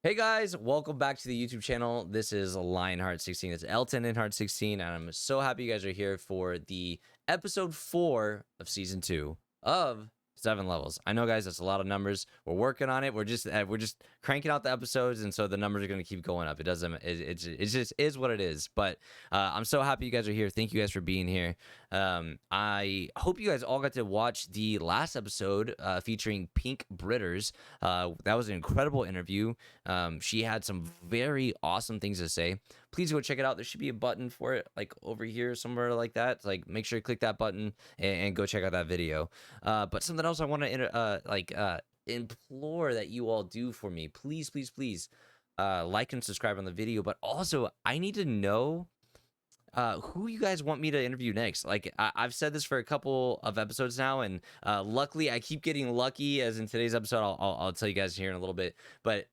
Hey guys, welcome back to the YouTube channel. This is Lionheart16. It's Elton in Heart 16, and I'm so happy you guys are here for the episode 4 of season 2 of 7 levels. I know, guys, that's a lot of numbers. We're working on it. We're just cranking out the episodes, and so the numbers are going to keep going up. It doesn't. It just is what it is. But I'm so happy you guys are here. Thank you guys for being here. I hope you guys all got to watch the last episode featuring Pink Britters. That was an incredible interview. She had some very awesome things to say. Please go check it out. There should be a button for it, like over here somewhere like that. Like, make sure you click that button and go check out that video. But something else I want to implore that you all do for me, please, please, please, like and subscribe on the video. But also, I need to know who you guys want me to interview next. Like, I've said this for a couple of episodes now, and luckily I keep getting lucky, as in today's episode. I'll tell you guys here in a little bit. But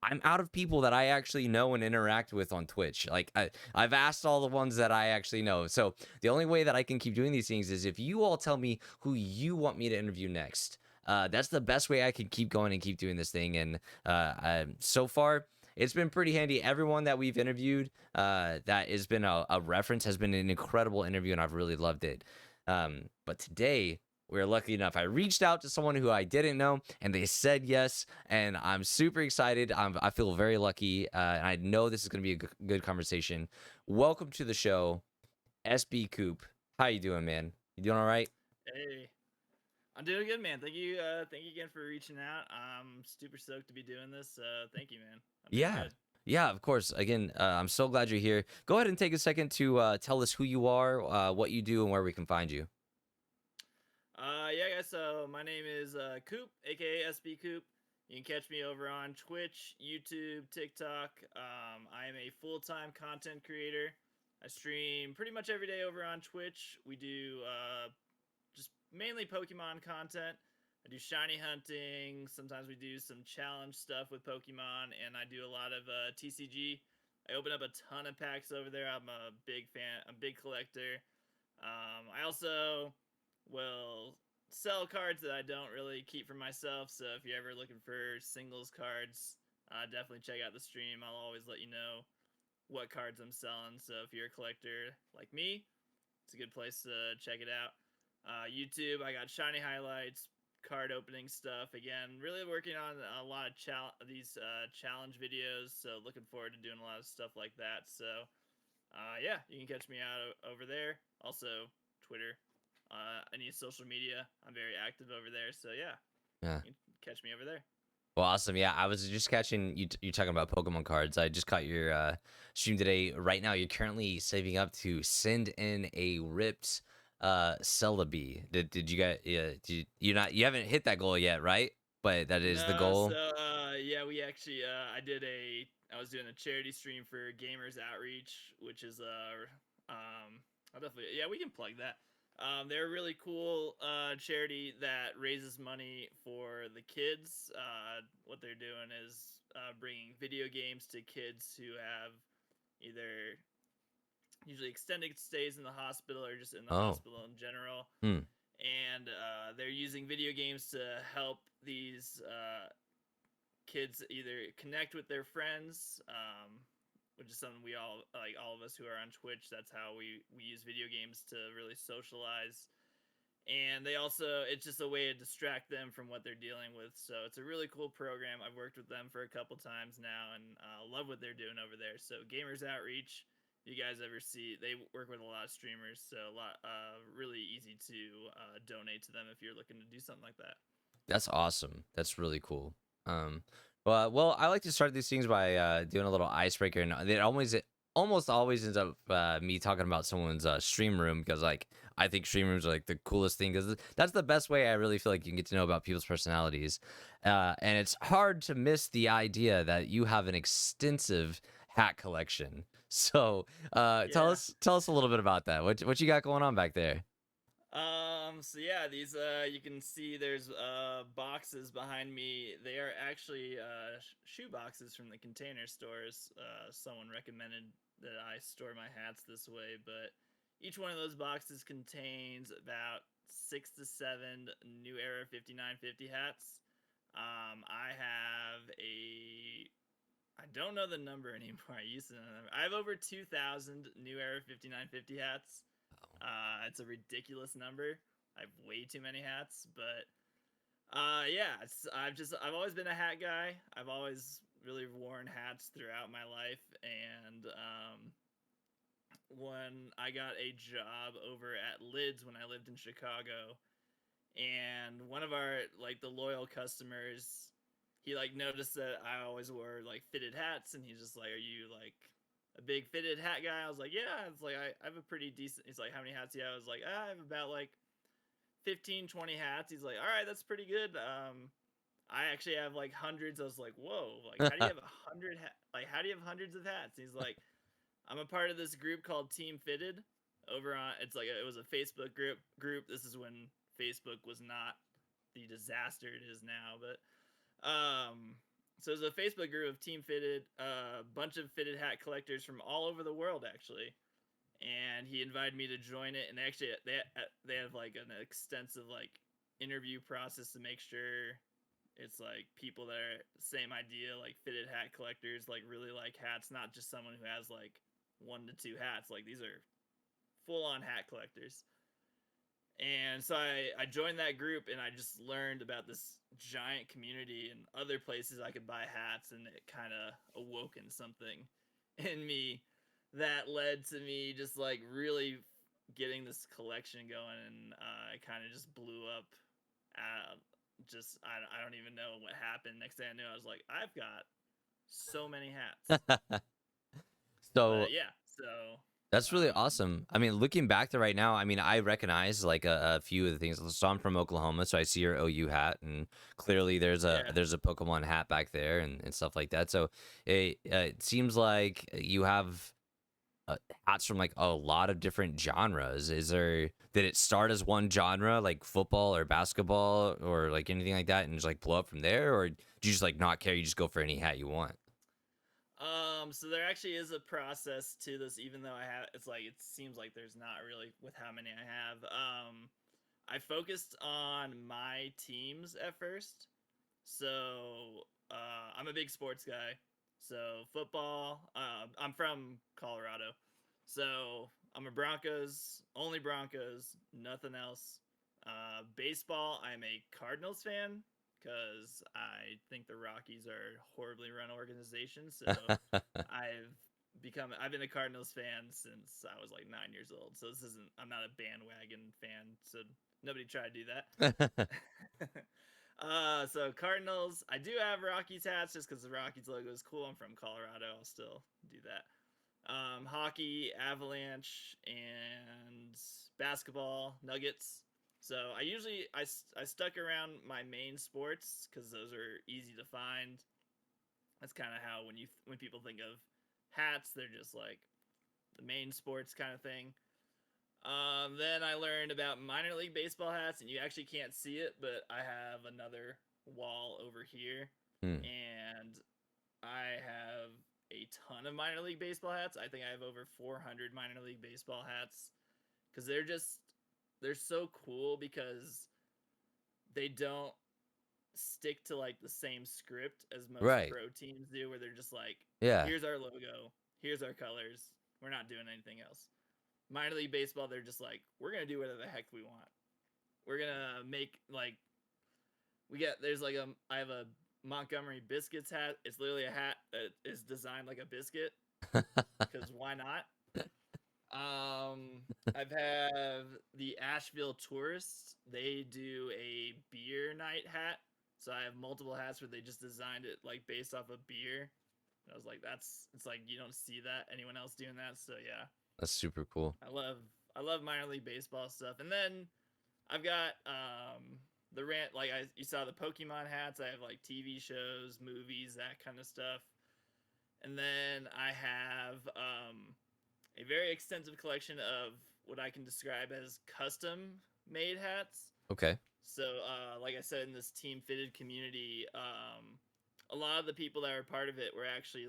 I'm out of people that I actually know and interact with on Twitch. Like, I've asked all the ones that I actually know. So the only way that I can keep doing these things is if you all tell me who you want me to interview next. That's the best way I can keep going and keep doing this thing. And so far, it's been pretty handy. Everyone that we've interviewed that has been a reference has been an incredible interview, and I've really loved it. But today, we're lucky enough. I reached out to someone who I didn't know, and they said yes, and I'm super excited. I feel very lucky, and I know this is going to be a good conversation. Welcome to the show, SBCoop. How you doing, man? You doing all right? Hey, I'm doing good, man. Thank you again for reaching out. I'm super stoked to be doing this. Thank you, man. I'm doing Yeah. good. Yeah, of course. Again, I'm so glad you're here. Go ahead and take a second to tell us who you are, what you do, and where we can find you. Yeah, guys. So my name is Coop, aka SB Coop. You can catch me over on Twitch, YouTube, TikTok. I am a full-time content creator. I stream pretty much every day over on Twitch. We do just mainly Pokemon content. I do shiny hunting. Sometimes we do some challenge stuff with Pokemon, and I do a lot of TCG. I open up a ton of packs over there. I'm a big fan. I'm a big collector. I also will sell cards that I don't really keep for myself. So if you're ever looking for singles cards, definitely check out the stream. I'll always let you know what cards I'm selling. So if you're a collector like me, it's a good place to check it out. YouTube, I got shiny highlights, card opening stuff. Again, really working on a lot of these challenge videos. So looking forward to doing a lot of stuff like that. So yeah, you can catch me out over there. Also, Twitter, any social media. I'm very active over there. So yeah, Yeah. you can catch me over there. Well, awesome. Yeah, I was just catching you. You talking about Pokemon cards. I just caught your stream today. Right now, you're currently saving up to send in a ripped Celebi. Did you guys? Yeah, you haven't hit that goal yet, right? But that is the No, so goal. yeah, we actually I was doing a charity stream for Gamers Outreach, which is I'll definitely, yeah, we can plug that. They're a really cool charity that raises money for the kids. What they're doing is bringing video games to kids who have either usually extended stays in the hospital or just in the Oh. hospital in general, Hmm. and they're using video games to help these kids either connect with their friends, which is something we all like. All of us who are on Twitch, that's how we use video games to really socialize. And they also, it's just a way to distract them from what they're dealing with. So it's a really cool program. I've worked with them for a couple times now, and love what they're doing over there. So Gamers Outreach, you guys ever see, they work with a lot of streamers, so a lot really easy to donate to them if you're looking to do something like that. That's awesome. That's really cool. Um, well, I like to start these things by doing a little icebreaker, and it almost always ends up me talking about someone's stream room because, like, I think stream rooms are like the coolest thing because that's the best way I really feel like you can get to know about people's personalities. And it's hard to miss the idea that you have an extensive hat collection. So, Yeah. tell us a little bit about that. What you got going on back there? So yeah, these you can see there's boxes behind me. They are actually shoe boxes from the Container Stores. Someone recommended that I store my hats this way, but each one of those boxes contains about 6 to 7 New Era 5950 hats. I have a don't know the number anymore. I used to know the number. I have over 2,000 New Era 5950 hats. It's a ridiculous number. I have way too many hats, but yeah, I've always been a hat guy. I've always really worn hats throughout my life, and when I got a job over at Lids when I lived in Chicago, and one of our the loyal customers, he noticed that I always wore fitted hats, and he's just like, "Are you a big fitted hat guy?" I was like, "Yeah." It's I have a pretty decent. He's like, "How many hats do you have?" I was like, "I have about 15, 20 hats." He's like, "All right, that's pretty good. I actually have hundreds." I was like, "Whoa, how do you have 100 how do you have hundreds of hats?" And he's like, "I'm a part of this group called Team Fitted over on it was a Facebook group. This is when Facebook was not the disaster it is now, but so there's a Facebook group of Team Fitted, a bunch of fitted hat collectors from all over the world actually." And he invited me to join it, and they have an extensive interview process to make sure it's people that are same idea, fitted hat collectors, really like hats, not just someone who has 1 to 2 hats. These are full on hat collectors. And so I joined that group, and I just learned about this giant community and other places I could buy hats, and it kind of awoken something in me that led to me just really getting this collection going, and it kind of just blew up. I don't even know what happened. Next thing I knew, I was like, I've got so many hats. So But yeah, so that's really awesome. I mean, looking back to right now, I mean, I recognize a few of the things. So I'm from Oklahoma, so I see your OU hat, and clearly there's a yeah. there's a Pokemon hat back there and stuff like that. So it seems like you have hats from a lot of different genres. Did it start as one genre, like football or basketball or anything like that, and just blow up from there, or do you just not care? You just go for any hat you want? So there actually is a process to this, even though it seems like there's not really with how many I have. I focused on my teams at first. So I'm a big sports guy. So football, I'm from Colorado. So I'm a Broncos, only Broncos, nothing else. Baseball, I'm a Cardinals fan because I think the Rockies are a horribly run organization. So I've been a Cardinals fan since I was 9 years old. So I'm not a bandwagon fan. So nobody tried to do that. So Cardinals, I do have Rockies hats just because the Rockies logo is cool. I'm from Colorado. I'll still do that. Hockey, Avalanche, and basketball, Nuggets. So I stuck around my main sports because those are easy to find. That's kind of how when people think of hats, they're just the main sports kind of thing. Then I learned about minor league baseball hats, and you actually can't see it, but I have another wall over here, Hmm. and I have a ton of minor league baseball hats. I think I have over 400 minor league baseball hats because they're so cool because they don't stick to the same script as most Right. pro teams do, where they're just Yeah. here's our logo, here's our colors, we're not doing anything else. Minor league baseball, they're just we're gonna do whatever the heck we want. We're gonna make I have a Montgomery Biscuits hat. It's literally a hat that is designed like a biscuit because why not? I've the Asheville Tourists. They do a beer night hat, so I have multiple hats where they just designed it based off of beer. And I was like, it's you don't see that anyone else doing that. So yeah, That's super cool. I love minor league baseball stuff. And then I've got the rant you saw the Pokemon hats. I have TV shows, movies, that kind of stuff. And then I have a very extensive collection of what I can describe as custom made hats. Okay. So like I said, in this team fitted community, a lot of the people that were part of it were actually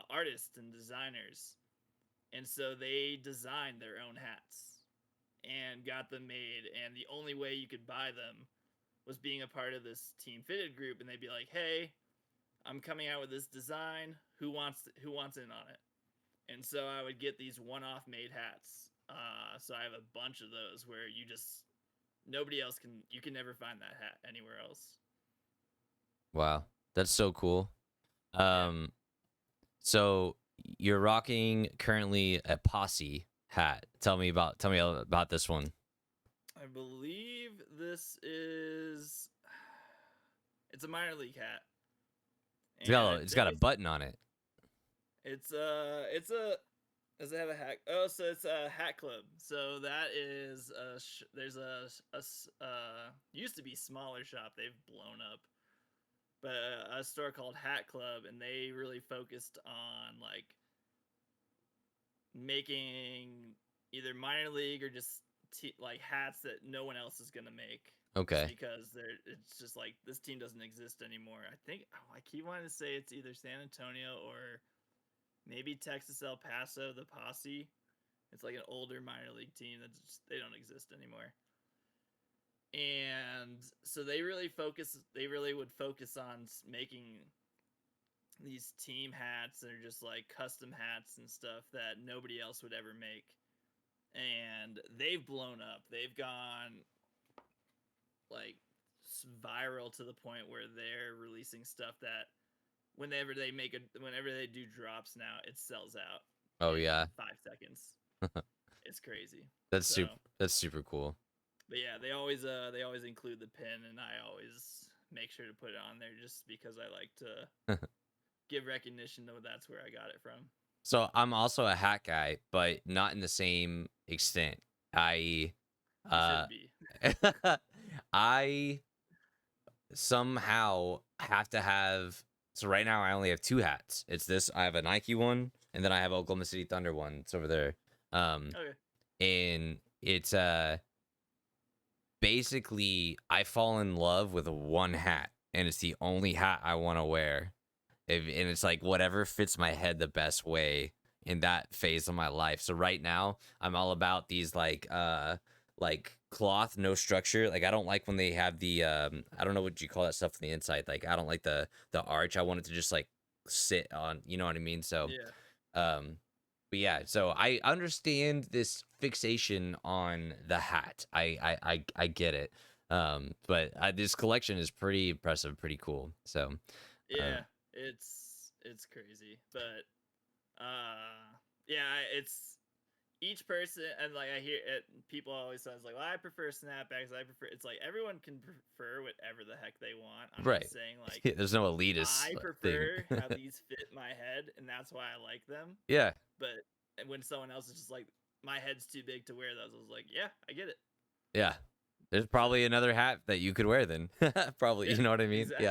artists and designers. And so they designed their own hats and got them made. And the only way you could buy them was being a part of this team fitted group. And they'd be like, hey, I'm coming out with this design. Who wants in on it? And so I would get these one-off made hats. So I have a bunch of those where nobody else you can never find that hat anywhere else. Wow, that's so cool. Yeah. So you're rocking currently a Posse hat. Tell me about this one. I believe this is it's a minor league hat. It's got a button on it. It's a does it have a hat? Oh, so it's a hat club. So that is there's a used to be smaller shop. They've blown up, but a store called Hat Club, and they really focused on like making either minor league or just like hats that no one else is gonna make. Okay. Just because it's just like this team doesn't exist anymore. I think I keep wanting to say it's either San Antonio or maybe Texas El Paso, the Posse. It's like an older minor league team they don't exist anymore. And so they really would focus on making these team hats that are just like custom hats and stuff that nobody else would ever make. And they've blown up. They've gone like viral to the point where they're releasing stuff that whenever they do drops now, it sells out. Oh yeah. 5 seconds. It's crazy. That's super cool. But yeah, they always include the pin, and I always make sure to put it on there just because I like to give recognition to that's where I got it from. So I'm also a hat guy, but not in the same extent. I I somehow have to have. So right now I only have 2 hats. It's this. I have a Nike one, and then I have Oklahoma City Thunder one. It's over there. Okay. And it's basically I fall in love with one hat, and it's the only hat I want to wear. And it's like whatever fits my head the best way in that phase of my life. So right now I'm all about these like cloth, no structure. Like I don't like when they have the I don't know what you call that stuff on the inside. Like I don't like the arch. I want it to just like sit on, you know what I mean? So yeah. But yeah, so I understand this fixation on the hat. I get it. But this collection is pretty impressive, pretty cool. So yeah, it's crazy, but yeah, it's each person, and like I hear it, people always say like, well, I prefer snapbacks. It's like everyone can prefer whatever the heck they want. I'm right. Just saying like there's no elitist. I prefer how these fit my head, and that's why I like them. Yeah. But when someone else is just like, my head's too big to wear those, I was like, yeah, I get it. Yeah. There's probably another hat that you could wear then. Probably, yeah, you know what I mean? Exactly.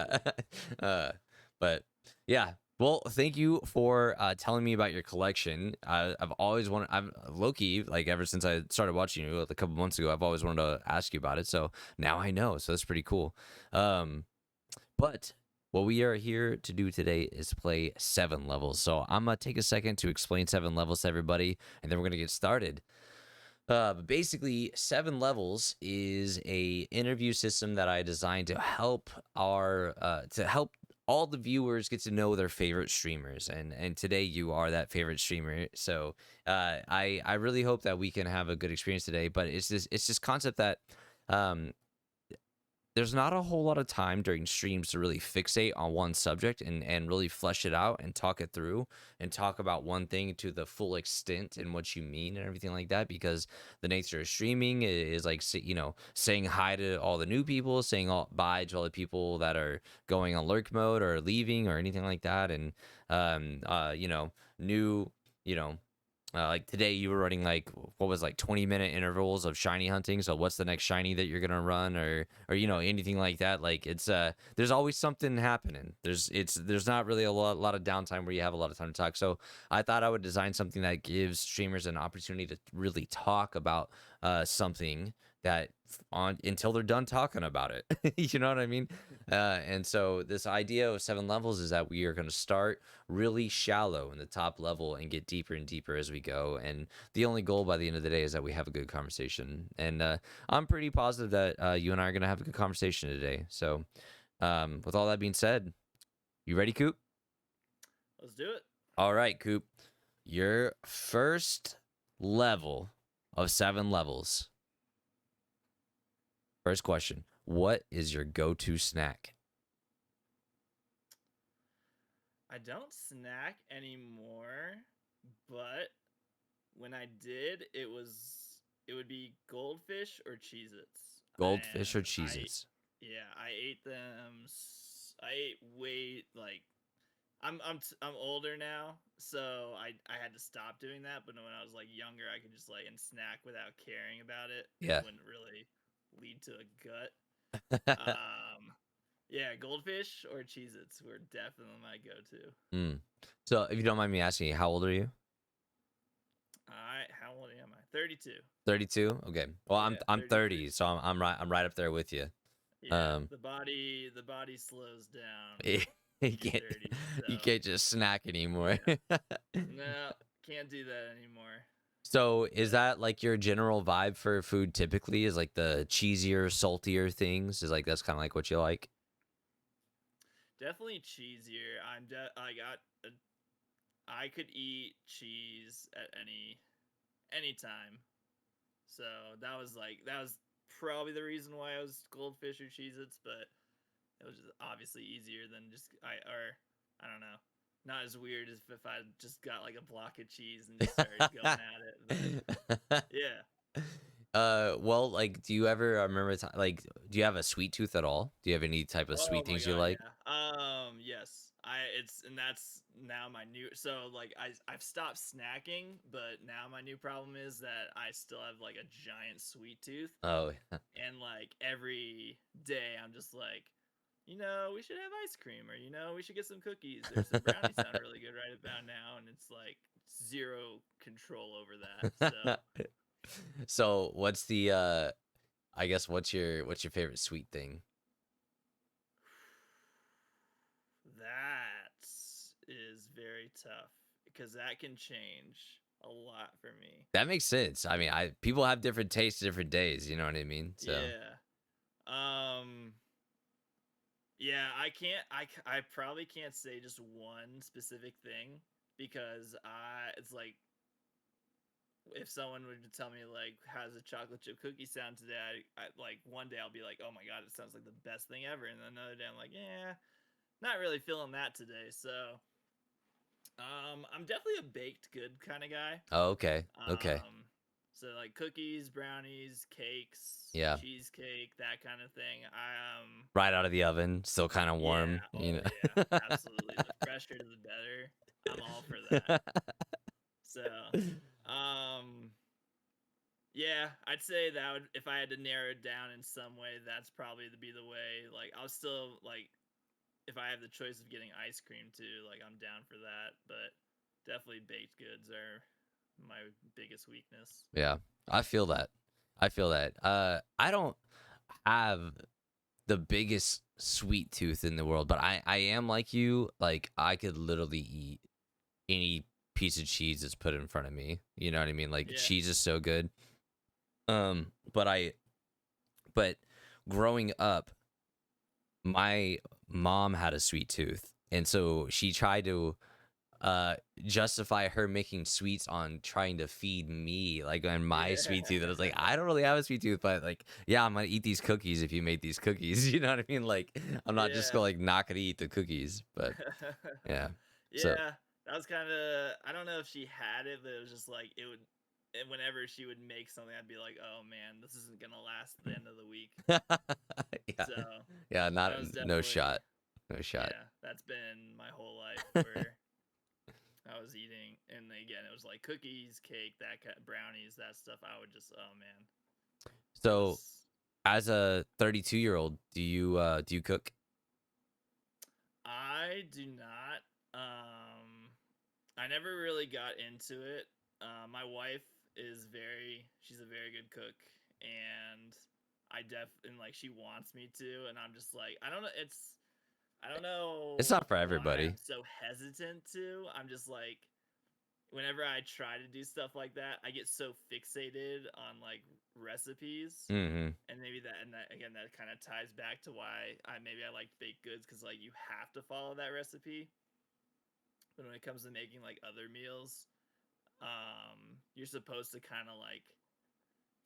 Yeah. But yeah. Well, thank you for telling me about your collection. I've always wanted, I'm low-key, like ever since I started watching you a couple months ago, I've always wanted to ask you about it. So now I know. So that's pretty cool. But what we are here to do today is play 7 levels. So I'm going to take a second to explain 7 levels to everybody, and then we're going to get started. But basically, 7 levels is a interview system that I designed to help all the viewers get to know their favorite streamers, and today you are that favorite streamer. So I really hope that we can have a good experience today. But it's this concept that there's not a whole lot of time during streams to really fixate on one subject and really flesh it out and talk it through and talk about one thing to the full extent and what you mean and everything like that, because the nature of streaming is like, you know, saying hi to all the new people, saying bye to all the people that are going on lurk mode or leaving or anything like that. And you know, new, you know, like today you were running like what was like 20-minute intervals of shiny hunting. So what's the next shiny that you're gonna run, or you know, anything like that? Like it's there's always something happening. There's not really a lot of downtime where you have a lot of time to talk. So I thought I would design something that gives streamers an opportunity to really talk about something that until they're done talking about it. You know what I mean? And so this idea of 7 levels is that we are going to start really shallow in the top level and get deeper and deeper as we go. And the only goal by the end of the day is that we have a good conversation. And I'm pretty positive that you and I are going to have a good conversation today. So with all that being said, You ready, Coop? Let's do it. All right, Coop. Your first level of 7 levels. First question. What is your go-to snack? I don't snack anymore, but when I did, it would be goldfish or Cheez-Its. Goldfish or And Cheez-Its? I ate them. I ate way like I'm older now, so I had to stop doing that. But when I was like younger, I could just like and snack without caring about it, and it Yeah. wouldn't really lead to a gut. Yeah, goldfish or Cheez-Its were definitely my go-to. So, if you don't mind me asking, how old are you? How old am I? 32. 32. Okay. Well, Yeah, I'm 33. 30, so I'm right up there with you. Yeah, the body slows down you when you're can't 30. you So can't just snack anymore. yeah, no, can't do that anymore. So, is But that like your general vibe for food typically? Is like the cheesier, saltier things? Is like that's kind of like what you like? definitely cheesier. I could eat cheese at any time. So that was probably the reason why I was goldfish or Cheez-Its, but it was just obviously easier than just I don't know. Not as weird as if I just got like a block of cheese and just started going at it. But yeah. Well, like, do you ever remember like, do you have a sweet tooth at all? Do you have any type of Oh sweet my things you god, like? yeah. Yes. That's now my new, so like I've stopped snacking, but now my new problem is that I still have like a giant sweet tooth, Oh, and like every day I'm just like, we should have ice cream, or we should get some cookies, or some brownies sound really good right about now, and it's like zero control over that. So so what's the I guess what's your favorite sweet thing? that is very tough because that can change a lot for me. That makes sense. I mean, I people have different tastes different days, you know what I mean? So, Yeah. Um yeah, I probably can't say just one specific thing because I it's like if someone were to tell me like how's a chocolate chip cookie sound today, I like one day I'll be like, "Oh my god, it sounds like the best thing ever." And then another day I'm like, "Yeah, not really feeling that today." So, I'm definitely a baked good kind of guy. oh, okay. Okay. Um, so like cookies, brownies, cakes, Yeah. cheesecake, that kind of thing. Right out of the oven, still kind of warm, Yeah, you oh yeah, know. absolutely. The fresher the better. I'm all for that. So, um, yeah, I'd say that would, if I had to narrow it down in some way, that's probably to be the way. Like, I'll still like if I have the choice of getting ice cream too, like I'm down for that. But definitely baked goods are my biggest weakness. Yeah. I feel that. I feel that. I don't have the biggest sweet tooth in the world, but I am like you. Like, I could literally eat any piece of cheese that's put in front of me. You know what I mean? Like, Yeah, cheese is so good. But but growing up, my mom had a sweet tooth, and so she tried to uh justify her making sweets on trying to feed me, like, on my yeah, sweet tooth. And I was like, I don't really have a sweet tooth, but like, yeah, I'm gonna eat these cookies if you made these cookies. You know what I mean? Like, I'm not just yeah. gonna like not gonna eat the cookies. But yeah. So Yeah, that was kind of. I don't know if she had it, but it was just like it would. And whenever she would make something, I'd be like, "Oh man, this isn't gonna last the end of the week." yeah. So Yeah, not that was no definitely, shot. No shot. yeah, that's been my whole life where I was eating, and again, it was like cookies, cake, brownies, that stuff. I would just, oh man, it So, was. as a 32-year-old, do you cook? I do not. I never really got into it. My wife she's a very good cook, and and like she wants me to, and I'm just like, I don't It's know not for why I'm everybody. so hesitant to. I'm just like, whenever I try to do stuff like that, I get so fixated on like recipes. Mm-hmm. And maybe that again, that kind of ties back to why I like baked goods, because like you have to follow that recipe. But when it comes to making like other meals, you're supposed to kind of like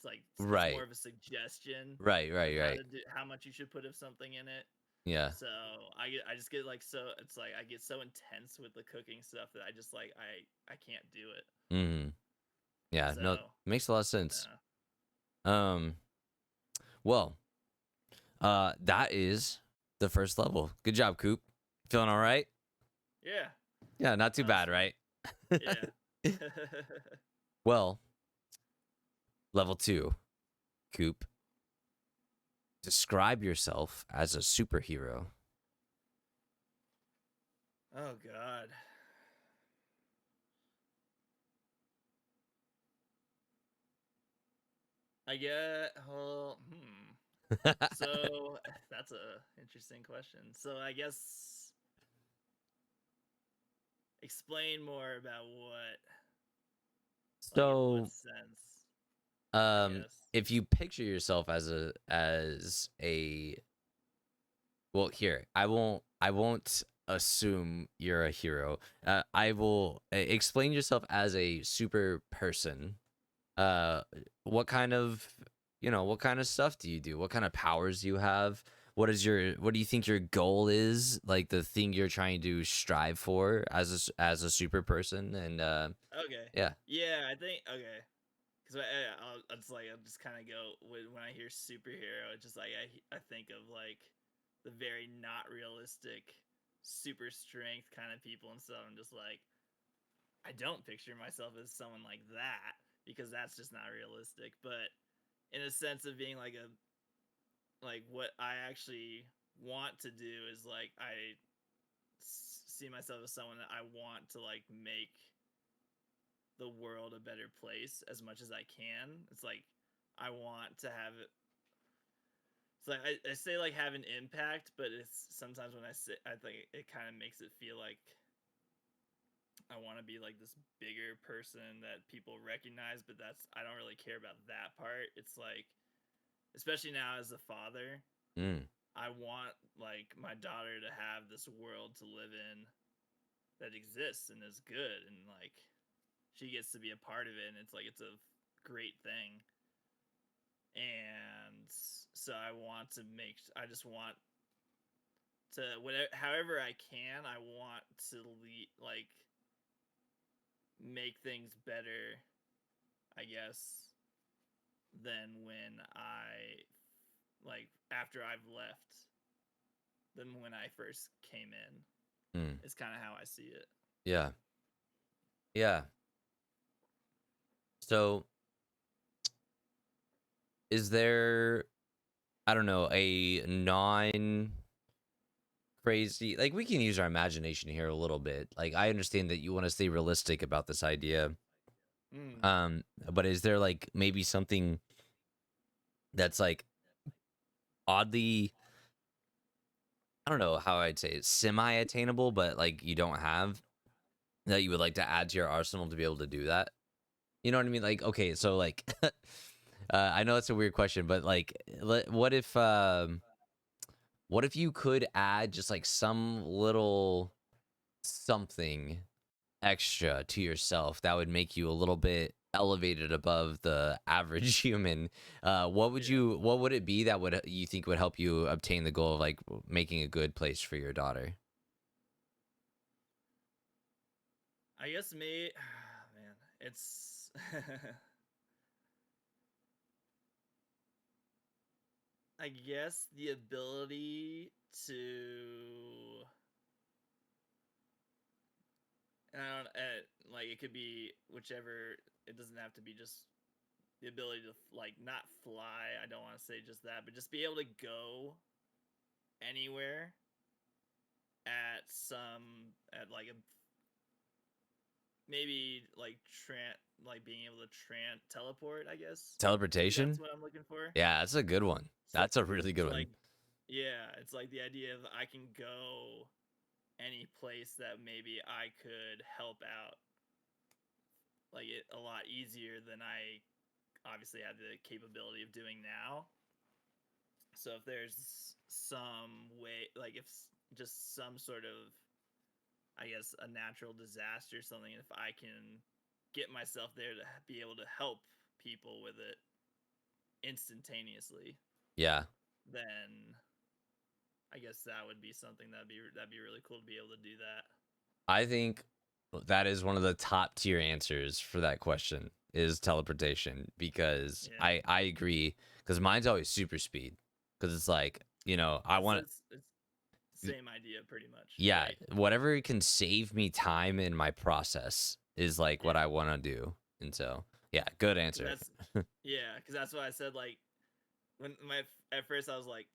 it's more Right. of a suggestion Right. of Right. Right. how much you should put of something in it. Yeah. So I just get like so it's like I get so intense with the cooking stuff that I just like I can't do it. Mm-hmm. Yeah. No, So makes a lot of sense. yeah, Um. Well, that is the first level. Good job, Coop. Feeling all right? yeah, Yeah, not too that was bad, fun. right? Yeah. Well, level 2, Coop. Describe yourself as a superhero. Oh God. I get So that's a interesting question. So I guess explain more about what, like in what So, sense, I guess. if you picture yourself as a well, here, I won't assume you're a hero. I will explain yourself as a super person. Uh, what kind of, what kind of stuff do you do? What kind of powers do you have? What do you think your goal is? Like the thing you're trying to strive for as a super person? And Okay. yeah. Yeah, I think okay. Because I'll just kind of go when I hear superhero, it's just like I think of like the very not realistic super strength kind of people and stuff. I'm just like I don't picture myself as someone like that because that's just not realistic. But in a sense of being like what I actually want to do is like see myself as someone that I want to like make the world a better place as much as I can. It's like I want to have it. It's like I say like have an impact, but it's sometimes when I say I think it kind of makes it feel like I want to be like this bigger person that people recognize, but that's I don't really care about that part. It's like especially now as a father, Mm, I want like my daughter to have this world to live in that exists and is good and like she gets to be a part of it and it's like it's a great thing. And so I just want to whatever however I can, I want to like make things better, I guess, than when I like after I've left than when I first came in. mm, It's kind of how I see it. yeah. Yeah. So, is there, I don't know, a non crazy, like we can use our imagination here a little bit. Like I understand that you want to stay realistic about this idea. Mm. Um, but is there like maybe something that's like oddly, I don't know how I'd say it, semi attainable, but like you don't have that you would like to add to your arsenal to be able to do that? You know what I mean? Like, okay, so like, I know it's a weird question, but like, what if you could add just like some little something extra to yourself that would make you a little bit elevated above the average human? Yeah. What would it be that would you think would help you obtain the goal of like making a good place for your daughter? I guess me, man, it's I guess the ability to and I don't like it could be whichever. It doesn't have to be just the ability to like not fly. I don't want to say just that, but just be able to go anywhere at like a maybe like like being able to teleport. I guess maybe that's Teleportation? what I'm looking for. Yeah, that's a good one. So That's a really good so one. like yeah, it's like the idea of I can go any place that maybe I could help out like it a lot easier than I obviously had the capability of doing now. So if there's some way, like if just some sort of, I guess, a natural disaster or something, if I can get myself there to be able to help people with it instantaneously, Yeah. then I guess that would be something that'd be really cool to be able to do that. I think that is one of the top tier answers for that question is teleportation, because Yeah, I agree, because mine's always super speed, because it's like, I it's want it's, it's same idea pretty much, yeah, right? whatever can save me time in my process is like what Yeah, I want to do. And so, yeah, good because answer. that's what I said. Like when at first I was like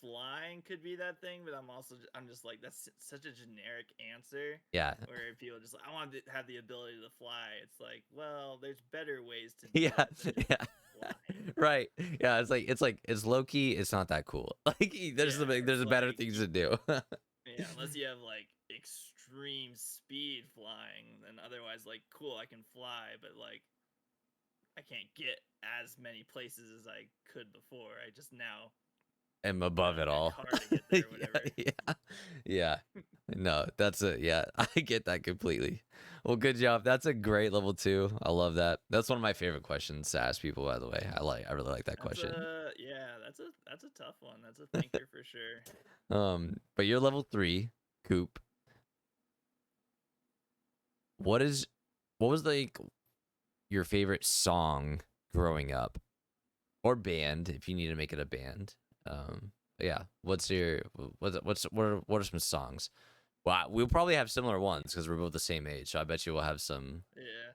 flying could be that thing, but I'm just like that's such a generic answer Yeah. where people just like I want to have the ability to fly. It's like, well, there's better ways to do Yeah. it than just Yeah. flying. Right. Yeah, it's low key, it's not that cool. Like Yeah, there's it's better like things to do. yeah, unless you have like extreme speed flying, then otherwise like cool, I can fly, but like I can't get as many places as I could before. I just now Am I above don't it need a all. car to get there or Yeah, whatever. yeah. Yeah. No, that's it. Yeah, I get that completely. Well, good job. That's a great level 2. I love that. That's one of my favorite questions to ask people, by the way. I really like that That's question. a yeah, that's a tough one. That's a thinker for sure. But you're level 3, Coop. What is what was like your favorite song growing up, or band if you need to make it a band? Yeah. What are some songs? Well, we'll probably have similar ones because we're both the same age, so I bet you we'll have some Yeah.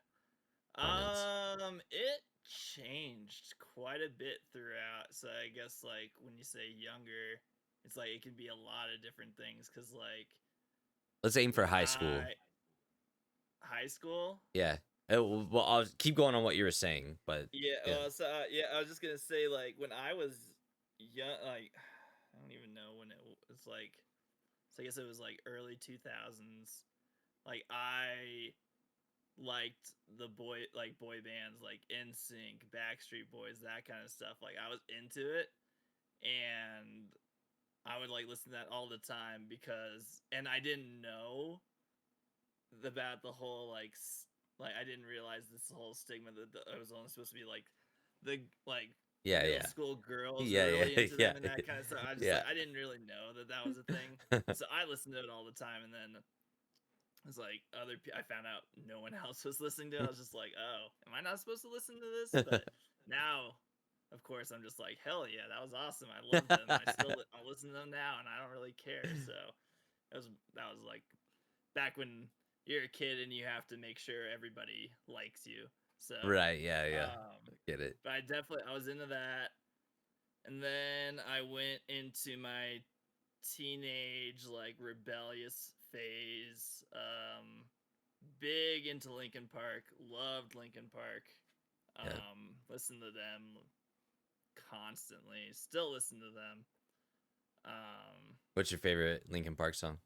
comments. It changed quite a bit throughout. So I guess like when you say younger, it's like it can be a lot of different things cuz like Let's aim for when high school. high school. Yeah. Well, I'll keep going on what you were saying, but Yeah, yeah. yeah, I was just going to say like when I was young, like I don't even know when it was like, so I guess it was like early 2000s. Like I liked the boy bands like NSYNC, Backstreet Boys, that kind of stuff. Like I was into it, and I would like listen to that all the time because, and I didn't know about the whole like I didn't realize this whole stigma that it was only supposed to be like the like Yeah, middle yeah. school girls are Yeah, really yeah, into yeah. them and that kind of stuff. I just Yeah. like I didn't really know that that was a thing, so I listened to it all the time, and then it's like I found out no one else was listening to it. I was just like, oh, am I not supposed to listen to this? But now, of course, I'm just like, hell yeah, that was awesome. I love them. I'll listen to them now, and I don't really care. So that was like back when you're a kid and you have to make sure everybody likes you. So, Right, yeah, yeah. um, Get it. but I was into that, and then I went into my teenage like rebellious phase. Big into Linkin Park, loved Linkin Park. Yeah. Listened to them constantly, still listen to them. What's your favorite Linkin Park song?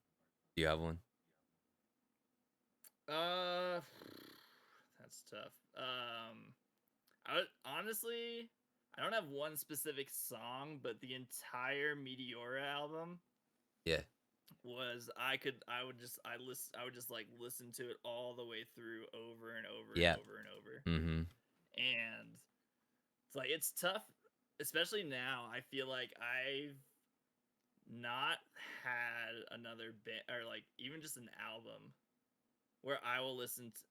Do you have one? Uh that's tough. Honestly, I don't have one specific song, but the entire Meteora album Yeah. was I would just like listen to it all the way through over and over and Yeah. over and over. Mm-hmm. And it's like it's tough, especially now. I feel like I've not had another bit or like even just an album where I will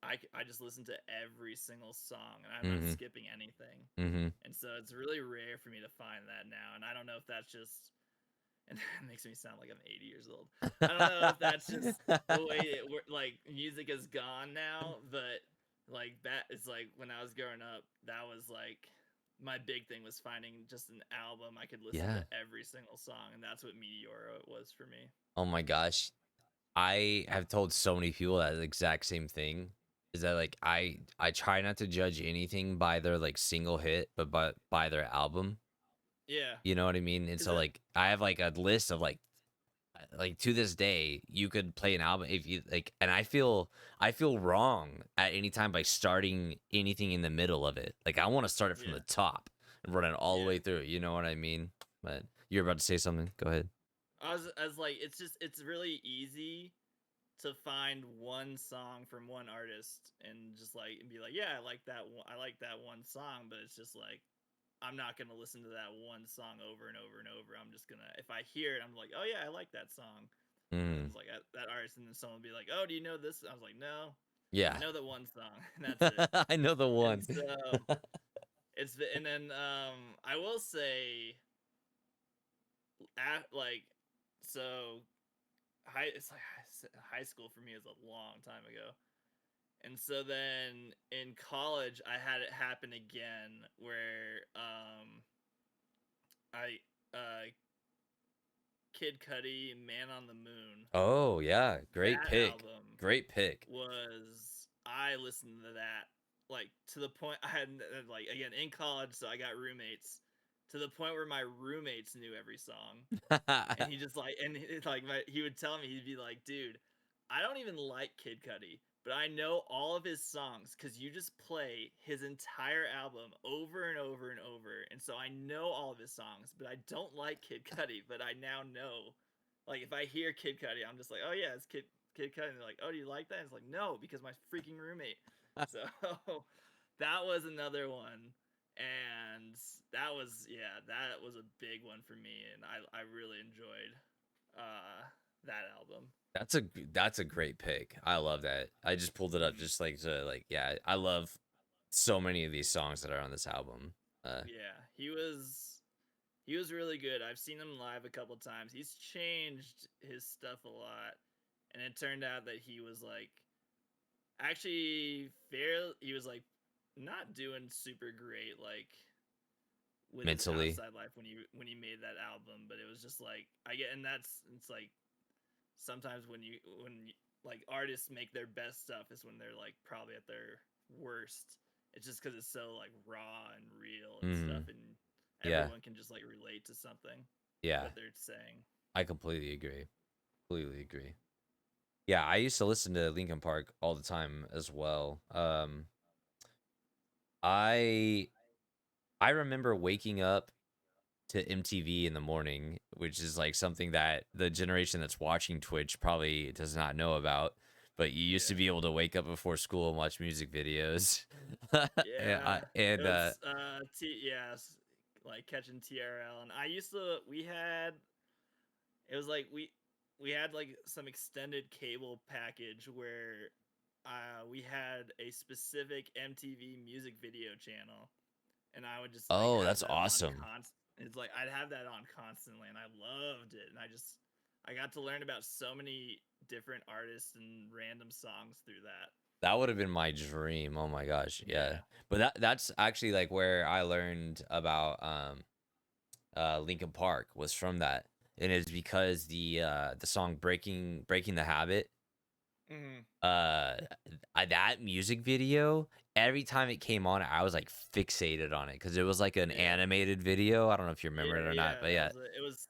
I just listen to every single song and I'm not Mm-hmm. skipping anything. Mm-hmm. And so it's really rare for me to find that now. And I don't know if that's just, and it makes me sound like I'm 80 years old. I don't know if that's just the way like music is gone now, but like that is like when I was growing up, that was like my big thing was finding just an album I could listen to Yeah. every single song, and that's what Meteora was for me. Oh my gosh. I have told so many people that exact same thing. Is that like I try not to judge anything by their like single hit, but by their album. Yeah, You know what I mean? And because so like I have like a list of like like to this day, you could play an album if you like, and I feel wrong at any time by starting anything in the middle of it. Like I want to start it from Yeah. the top and run it all the Yeah. way through. You know what I mean? But you're about to say something. Go ahead. I was like, it's really easy to find one song from one artist and just like and be like, yeah, I like that one song, but it's just like I'm not gonna listen to that one song over and over and over. I'm just gonna if I hear it, I'm like, oh yeah, I like that song. And Mm, it's like that artist, and then someone will be like, oh, do you know this? I was like, no, I yeah, know the one song, and that's it. I know the And one. so and then I will say at like so it's like high school for me is a long time ago. And so then in college, I had it happen again where I Kid Cudi, Man on the Moon, Oh yeah, great that pick. album Great pick. was I listened to that like to the point I had like again in college, so I got roommates to the point where my roommates knew every song. And he just like, and it's like he would tell me, he'd be like, dude, I don't even like Kid Cudi, but I know all of his songs because you just play his entire album over and over and over. And so I know all of his songs, but I don't like Kid Cudi, but I now know. Like if I hear Kid Cudi, I'm just like, oh yeah, it's Kid Cudi. And they're like, oh, do you like that? And it's like, no, because my freaking roommate. So that was another one. And that was a big one for me, and I really enjoyed that album. That's a great pick. I love that. I just pulled it up Mhm. just like to like yeah, I love so many of these songs that are on this album. Yeah, he was really good. I've seen him live a couple times. He's changed his stuff a lot, and it turned out that he was like actually fair. He was like not doing super great like with his Mentally. outside life when he made that album, but it was just like I get, and it's like sometimes like artists make their best stuff is when they're like probably at their worst. It's just because it's so like raw and real and stuff, Mm, and yeah. everyone can just like relate to something Yeah. what they're saying. I completely agree. Completely agree. Yeah, I used to listen to Linkin Park all the time as well. I I remember waking up to MTV in the morning, which is like something that the generation that's watching Twitch probably does not know about. But you used to Yeah, be able to wake up before school and watch music videos. and yeah. I, It and was like catching TRL, and I used to we had it was like we had like some extended cable package where we had a specific MTV music video channel, and I would just like oh, have that's that on awesome. constant. It's like I'd have that on constantly, and I loved it. And I got to learn about so many different artists and random songs through that. That would have been my dream. Oh my gosh, yeah. Yeah, But that's actually like where I learned about Linkin Park was from that. And it's because the song Breaking the Habit, hmm uh that music video, every time it came on, I was like fixated on it because it was like an yeah, animated video. I don't know if you remember it yeah, or not, yeah. but yeah. It was.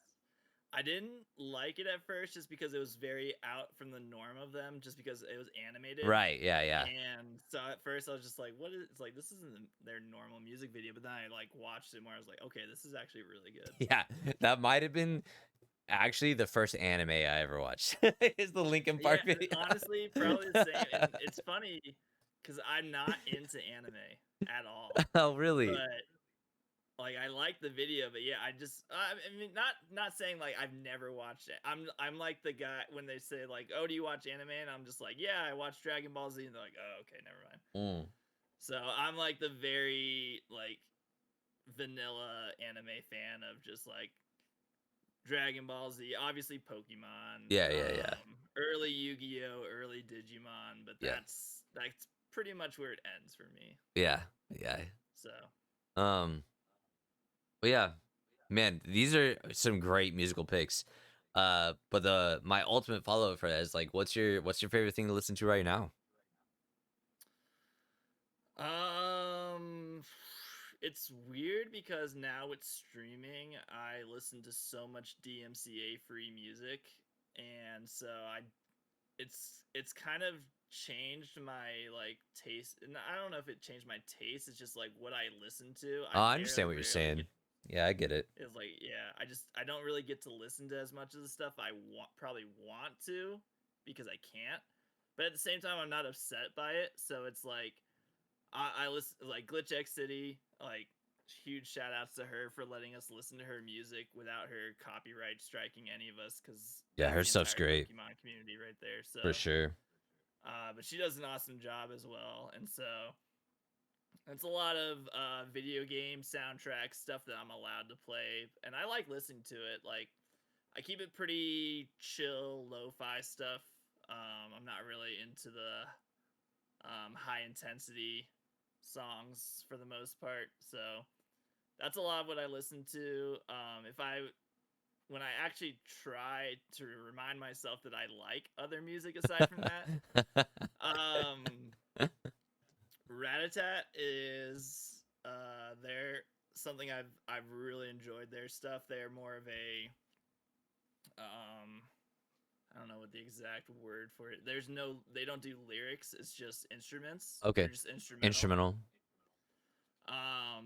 I didn't like it at first just because it was very out from the norm of them, just because it was animated. Right, yeah, yeah. And so at first I was just like, what is it's like this isn't their normal music video, but then I like watched it more. I was like, okay, this is actually really good. Yeah, that might have been actually the first anime I ever watched. Is the Linkin Yeah, Park video. honestly, probably the same. And it's funny because I'm not into anime at all. Oh, really? But like I like the video, but yeah, I mean not saying like I've never watched it. I'm like the guy when they say like, "Oh, do you watch anime?" and I'm just like, "Yeah, I watch Dragon Ball Z." And they're like, "Oh, okay, never mind." Mm, So, I'm like the very like vanilla anime fan of just like Dragon Ball Z, obviously Pokemon, yeah, yeah, yeah, early Yu-Gi-Oh, early Digimon, but yeah, that's pretty much where it ends for me. yeah, yeah. So, Um, but yeah, man, these are some great musical picks. But the my ultimate follow up for that is like, what's your favorite thing to listen to right now? um it's weird because now with streaming, I listen to so much DMCA free music, and so it's kind of changed my like taste. And I don't know if it changed my taste. It's just like what I listen to. I I understand very what you're rarely saying. get. Yeah, I get it. It's like yeah, I don't really get to listen to as much of the stuff I probably want to because I can't. But at the same time, I'm not upset by it. So it's like I listen like Glitch X City, like huge shout outs to her for letting us listen to her music without her copyright striking any of us because Yeah, that's her the stuff's entire great Pokemon community right there. for So, sure. but she does an awesome job as well, and so it's a lot of video game soundtrack stuff that I'm allowed to play, and I like listening to it. Like I keep it pretty chill, lo-fi stuff. I'm not really into the high intensity songs for the most part. So that's a lot of what I listen to. If I when I actually try to remind myself that I like other music aside from that, um, Ratatat is they're something I've really enjoyed their stuff. They're more of a I don't know what the exact word for it. They don't do lyrics. It's just instruments. They're Okay. just instrumental. Instrumental.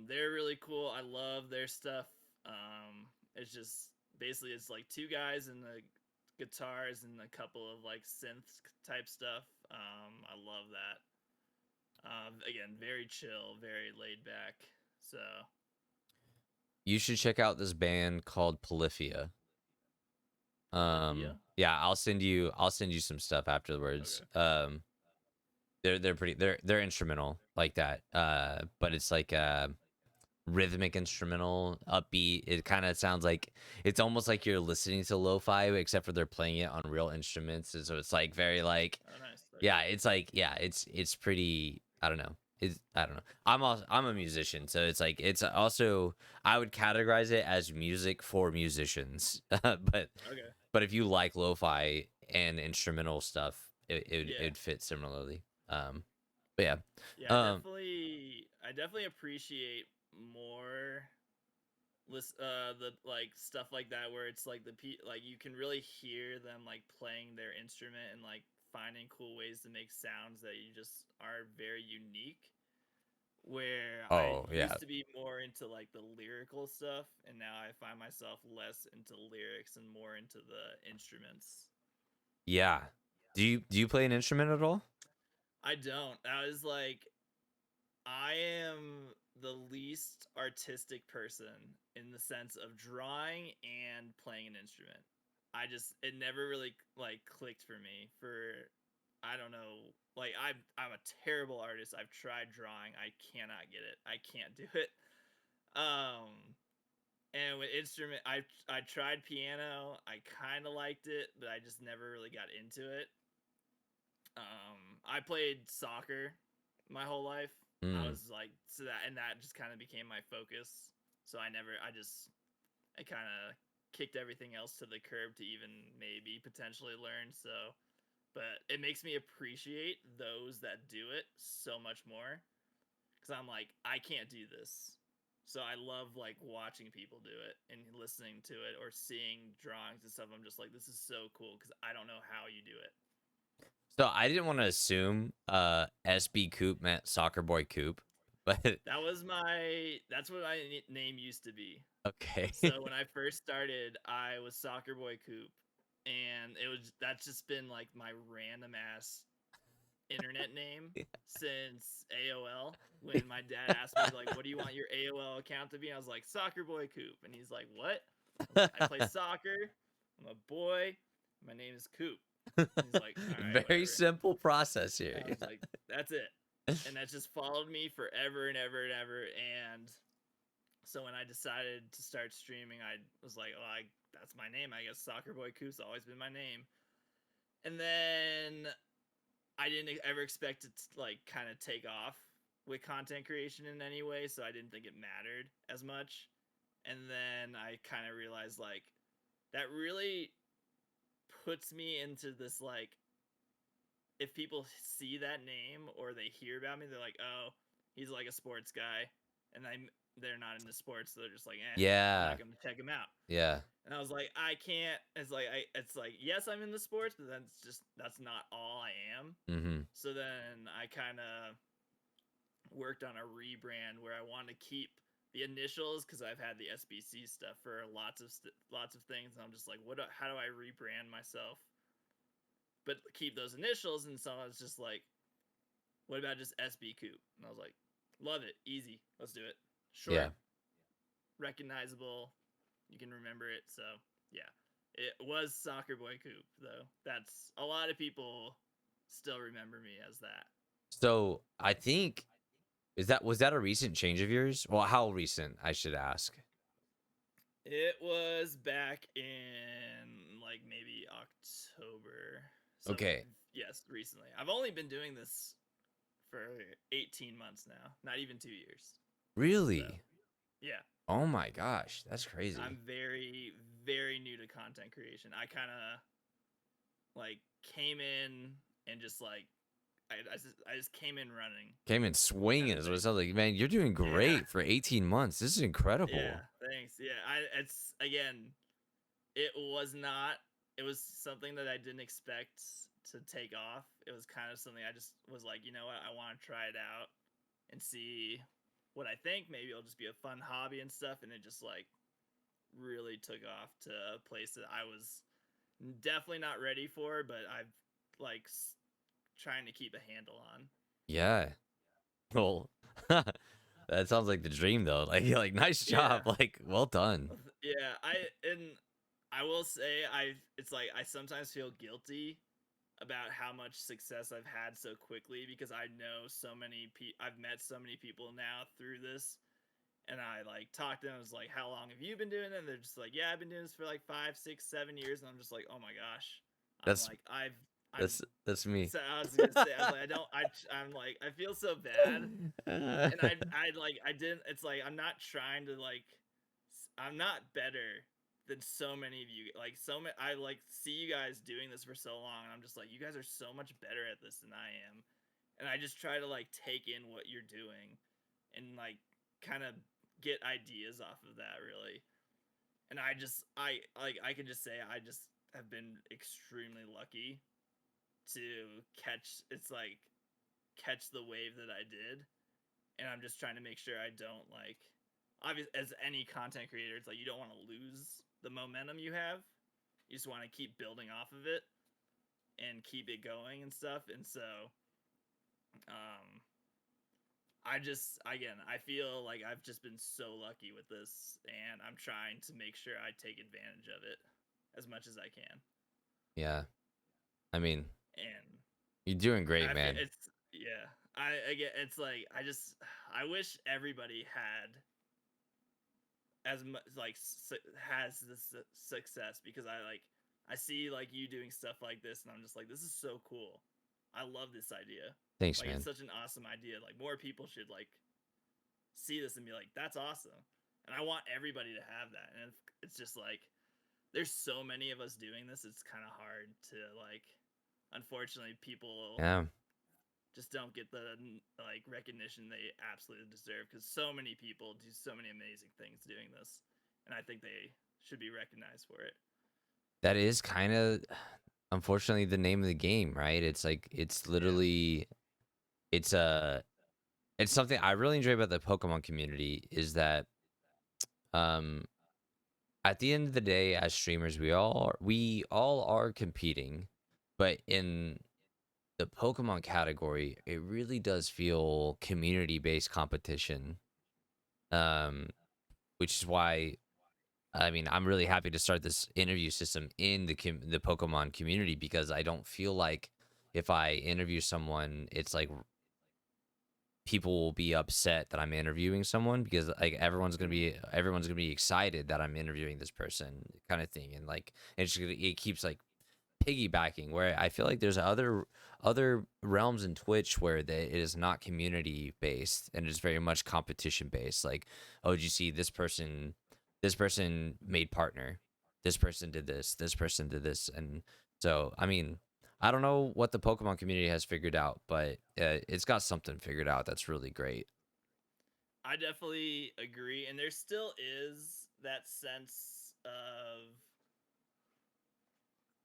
They're really cool. I love their stuff. It's just basically it's like two guys and the guitars and a couple of like synth type stuff. I love that. Again, very chill, very laid back. So You should check out this band called Polyfia. Polyphia. Yeah, I'll send you some stuff afterwards. Okay. They're pretty they're instrumental like that. But it's like rhythmic instrumental, upbeat. It kind of sounds like it's almost like you're listening to lo-fi except for they're playing it on real instruments. And so it's like very like Oh, nice. yeah, Okay. it's like yeah, it's pretty I don't know. I don't know. I'm a musician, so it's like it's also I would categorize it as music for musicians. Okay. But if you like lo-fi and instrumental stuff, Yeah. it'd fit similarly. But yeah. Yeah. Um I definitely appreciate more the like stuff like that where it's like like you can really hear them like playing their instrument and like finding cool ways to make sounds that you just are very unique, where I oh yeah. used to be more into like the lyrical stuff and now I find myself less into lyrics and more into the instruments. Yeah. Do you play an instrument at all? I don't. I was like I am the least artistic person in the sense of drawing and playing an instrument. It never really like clicked for me for I don't know. Like I'm a terrible artist. I've tried drawing. I cannot get it. I can't do it. Um and with instrument I tried piano. I kind of liked it, but I just never really got into it. I played soccer my whole life. I Mm. was like that just kind of became my focus. So I kind of kicked everything else to the curb to even maybe potentially learn. So, but it makes me appreciate those that do it so much more because I'm like I can't do this. So I love like watching people do it and listening to it or seeing drawings and stuff. I'm just like this is so cool because I don't know how you do it. So I didn't want to assume SBCoop meant soccer boy coop, but That's what my name used to be. okay. So when I first started, I was Soccer Boy Coop, and that's just been like my random ass internet name since AOL. When my dad asked me like, "What do you want your AOL account to be?" I was like, "Soccer Boy Coop," and he's like, "What?" I was like, "I play soccer. I'm a boy. My name is Coop." He's like, "All right, Very whatever." simple process here. I was like, "That's it," and that just followed me forever and ever and ever. And so when I decided to start streaming, I was like, "Oh, that's my name. I guess Soccer Boy Coop's always been my name." And then I didn't ever expect it to like kind of take off with content creation in any way, so I didn't think it mattered as much. And then I kind of realized like that really puts me into this like if people see that name or they hear about me, they're like, "Oh, he's like a sports guy." And I they're not into sports, so they're just like, I'm Yeah. not gonna check them out. Yeah. And I was like, I can't. It's like, yes, I'm in the sports, but that's not all I am. Mm-hmm. So then I kind of worked on a rebrand where I wanted to keep the initials because I've had the SBC stuff for lots of things, and I'm just like, how do I rebrand myself, but keep those initials? And so I was just like, what about just SBCoop? And I was like, love it, easy, let's do it, short, Yeah. recognizable, you can remember it. So yeah, it was Soccer Boy Coop though. That's a lot of people still remember me as that. So I think was that a recent change of yours? Well, how recent, I should ask. It was back in like maybe October. So Okay. yes, recently. I've only been doing this for 18 months now, not even 2 years. So Really? yeah, Oh my gosh, that's crazy. I'm very, very new to content creation. I kind of like came in and just like I just came in running Came in swinging is what it sounds like. Man, you're doing Yeah, great for 18 months. This is incredible. yeah. Thanks. Yeah, it's again. It was not. It was something that I didn't expect to take off. It was kind of something I just was like, you know what, I want to try it out and see what I think. Maybe it'll just be a fun hobby and stuff. And it just like really took off to a place that I was definitely not ready for, but I've like trying to keep a handle on. Yeah. Well, that sounds like the dream though. Like nice Yeah, job. Like well done. yeah. I will say it's like I sometimes feel guilty about how much success I've had so quickly because I know I've met so many people now through this, and I like talked to them. I was like, "How long have you been doing it?" And they're just like, "Yeah, I've been doing this for like 5, 6, 7 years." And I'm just like, "Oh my gosh!" I'm That's like, I'm. that's me. So I was gonna say, I was like, I don't. I'm like, I feel so bad, and I didn't. It's like I'm not trying to like. I'm not better than so many of you. Like so many, I like see you guys doing this for so long, and I'm just like, you guys are so much better at this than I am, and I just try to like take in what you're doing, and like kind of get ideas off of that really. And I can just say I just have been extremely lucky to catch the wave that I did, and I'm just trying to make sure I don't like obvious as any content creator, it's like you don't want to lose the momentum you have. You just want to keep building off of it and keep it going and stuff. And so um I feel like I've just been so lucky with this, and I'm trying to make sure I take advantage of it as much as I can. Yeah. I mean, And you're doing great, I feel man. it's yeah. I get it's like I wish everybody had as much like has this success, because I see like you doing stuff like this, and I'm just like, this is so cool. I love this idea. Thanks, Like it's man. such an awesome idea. Like more people should like see this and be like, that's awesome. And I want everybody to have that. And it's just like there's so many of us doing this. It's kind of hard to like. Unfortunately, people Yeah. just don't get the like recognition they absolutely deserve, because so many people do so many amazing things doing this, and I think they should be recognized for it. That is kind of unfortunately the name of the game, right? It's like it's Yeah, literally it's a it's something I really enjoy about the Pokemon community is that um at the end of the day, as streamers, we all are competing, but in the Pokemon category, it really does feel community-based competition. Um, which is why I mean I'm really happy to start this interview system in the Pokemon community, because I don't feel like if I interview someone, it's like people will be upset that I'm interviewing someone, because like everyone's gonna be excited that I'm interviewing this person, kind of thing, and like it keeps like piggybacking. Where I feel like there's other realms in Twitch where it is not community based and it's very much competition based. Like, oh, did you see this person? This person made partner. This person did this, and so I mean I don't know what the Pokemon community has figured out, but it's got something figured out that's really great. I definitely agree, and there still is that sense of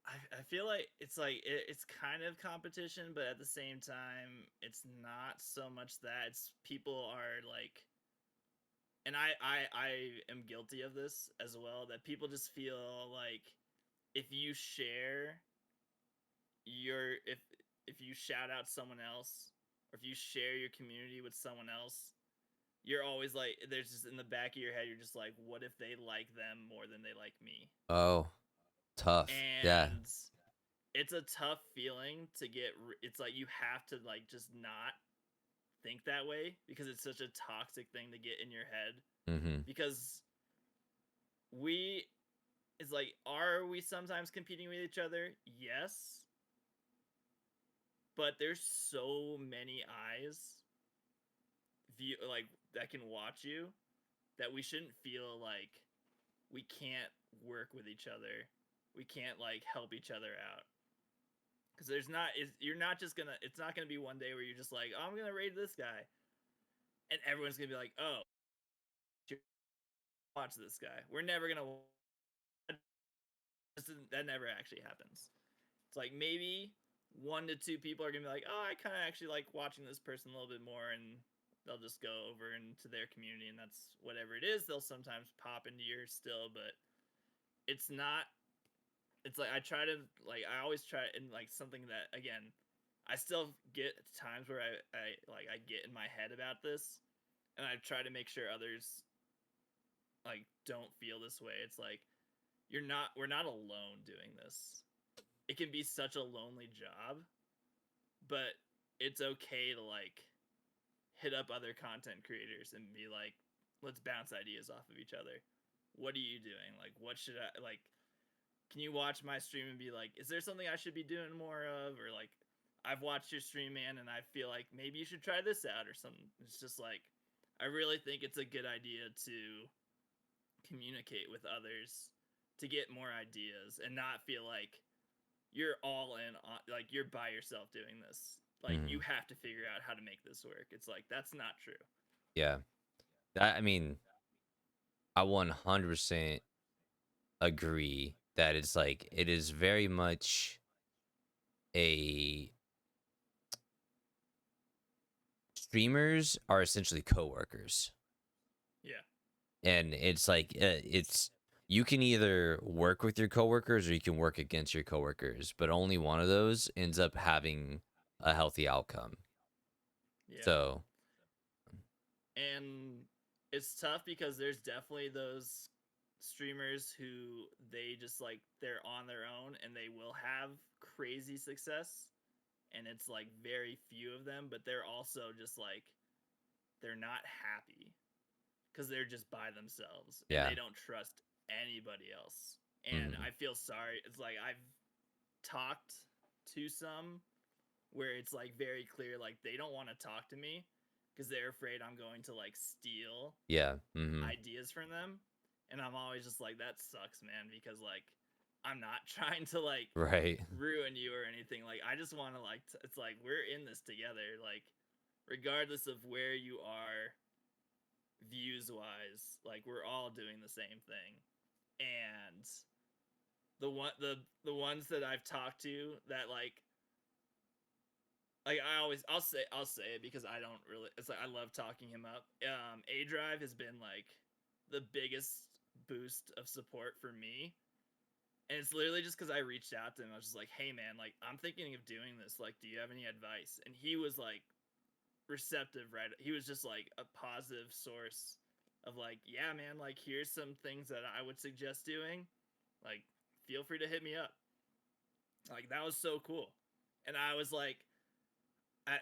I feel like it's kind of competition, but at the same time, it's not so much that. It's people are like, and I am guilty of this as well. That people just feel like if you share your if you shout out someone else, or if you share your community with someone else, you're always like, there's just in the back of your head, you're just like, what if they like them more than they like me? Oh, tough. Yeah. And it's a tough feeling to get. It's like you have to like just not think that way because it's such a toxic thing to get in your head. Mm-hmm. Because we, it's like, are we sometimes competing with each other? Yes. But there's so many eyes view like that can watch you that we shouldn't feel like we can't work with each other. We can't like help each other out. Because you're not just gonna, it's not gonna be one day where you're just like, oh, I'm gonna raid this guy, and everyone's gonna be like, oh, watch this guy. We're never gonna. That never actually happens. It's like maybe 1 to 2 people are gonna be like, oh, I kind of actually like watching this person a little bit more, and they'll just go over into their community, and that's whatever it is. They'll sometimes pop into yours still, but it's not. It's like I try to like I always try, and like something that again, I still get times where I get in my head about this, and I try to make sure others like don't feel this way. It's like we're not alone doing this. It can be such a lonely job, but it's okay to like hit up other content creators and be like, let's bounce ideas off of each other. What are you doing? Like, what should I like? Can you watch my stream and be like, is there something I should be doing more of? Or like, I've watched your stream, man, and I feel like maybe you should try this out or something. It's just like, I really think it's a good idea to communicate with others to get more ideas and not feel like you're all in on, like you're by yourself doing this. Like Mm-hmm. you have to figure out how to make this work. It's like that's not true. Yeah. I mean, I 100% agree that it's like it is very much a streamers are essentially coworkers, Yeah. and it's like it's you can either work with your coworkers or you can work against your coworkers, but only one of those ends up having a healthy outcome. Yeah. So And it's tough because there's definitely those streamers who they just like they're on their own and they will have crazy success, and it's like very few of them, but they're also just like they're not happy because they're just by themselves and yeah. they don't trust anybody else. And Mm-hmm. I feel sorry. It's like I've talked to some where it's like very clear like they don't want to talk to me because they're afraid I'm going to like steal Yeah. Mm-hmm. ideas from them. And I'm always just like, that sucks, man, because like I'm not trying to like Right. ruin you or anything. Like I just want to like it's like we're in this together, like regardless of where you are views wise, like we're all doing the same thing. And the ones that I've talked to that I'll say it because I don't really, it's like I love talking him up. A Drive has been like the biggest boost of support for me. And it's literally just because I reached out to him. I was just like, hey man, like I'm thinking of doing this. Like, do you have any advice? And he was like receptive, right? He was just like a positive source of like, yeah, man, like here's some things that I would suggest doing. Like, feel free to hit me up. Like that was so cool. And I was like, at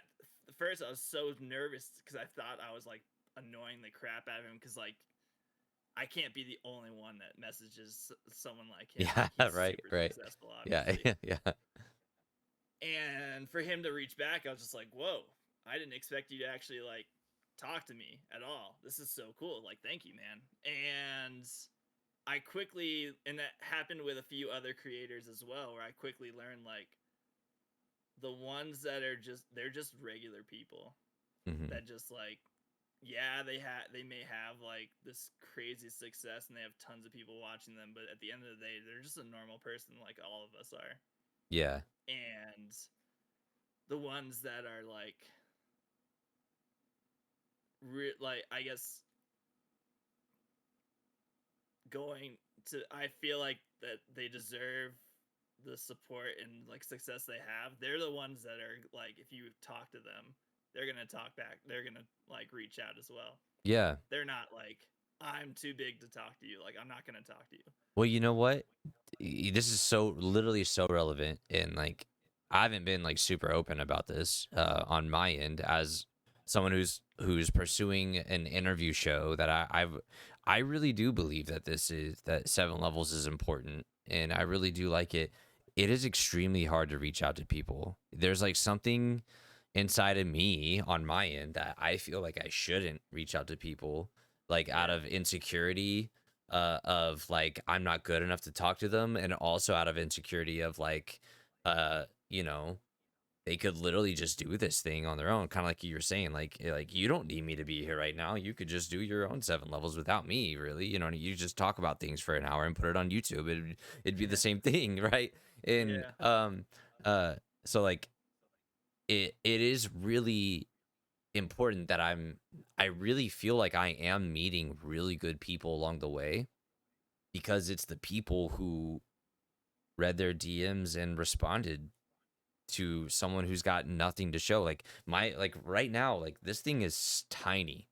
first I was so nervous because I thought I was like annoying the crap out of him because like I can't be the only one that messages someone like him. Yeah. Like he's Right. super Right. successful, Yeah. obviously. Yeah. And for him to reach back, I was just like, whoa, I didn't expect you to actually like talk to me at all. This is so cool. Like, thank you, man. And I quickly, and that happened with a few other creators as well, where I quickly learned like the ones that are just, they're just regular people Mm-hmm. that just like yeah, they may have like this crazy success and they have tons of people watching them, but at the end of the day, they're just a normal person like all of us are. Yeah. And the ones that are like like I guess going to, I feel like that they deserve the support and like success they have. They're the ones that are like, if you talk to them, they're gonna talk back. They're gonna like reach out as well. Yeah. They're not like, I'm too big to talk to you. Like, I'm not gonna talk to you. Well, you know what? This is so literally so relevant, and like I haven't been like super open about this on my end as someone who's pursuing an interview show that I really do believe that that 7 levels is important, and I really do like it. It is extremely hard to reach out to people. There's like something inside of me on my end that I feel like I shouldn't reach out to people, like out Yeah. of insecurity of like I'm not good enough to talk to them, and also out of insecurity of like you know, they could literally just do this thing on their own, kind of like you were saying, like you don't need me to be here right now, you could just do your own 7 levels without me, really, you know, you just talk about things for an hour and put it on YouTube. It'd be the same thing, right? And Yeah. uh so like it is really important that I really feel like I am meeting really good people along the way, because it's the people who read their DMs and responded to someone who's got nothing to show. Like like right now, like this thing is tiny.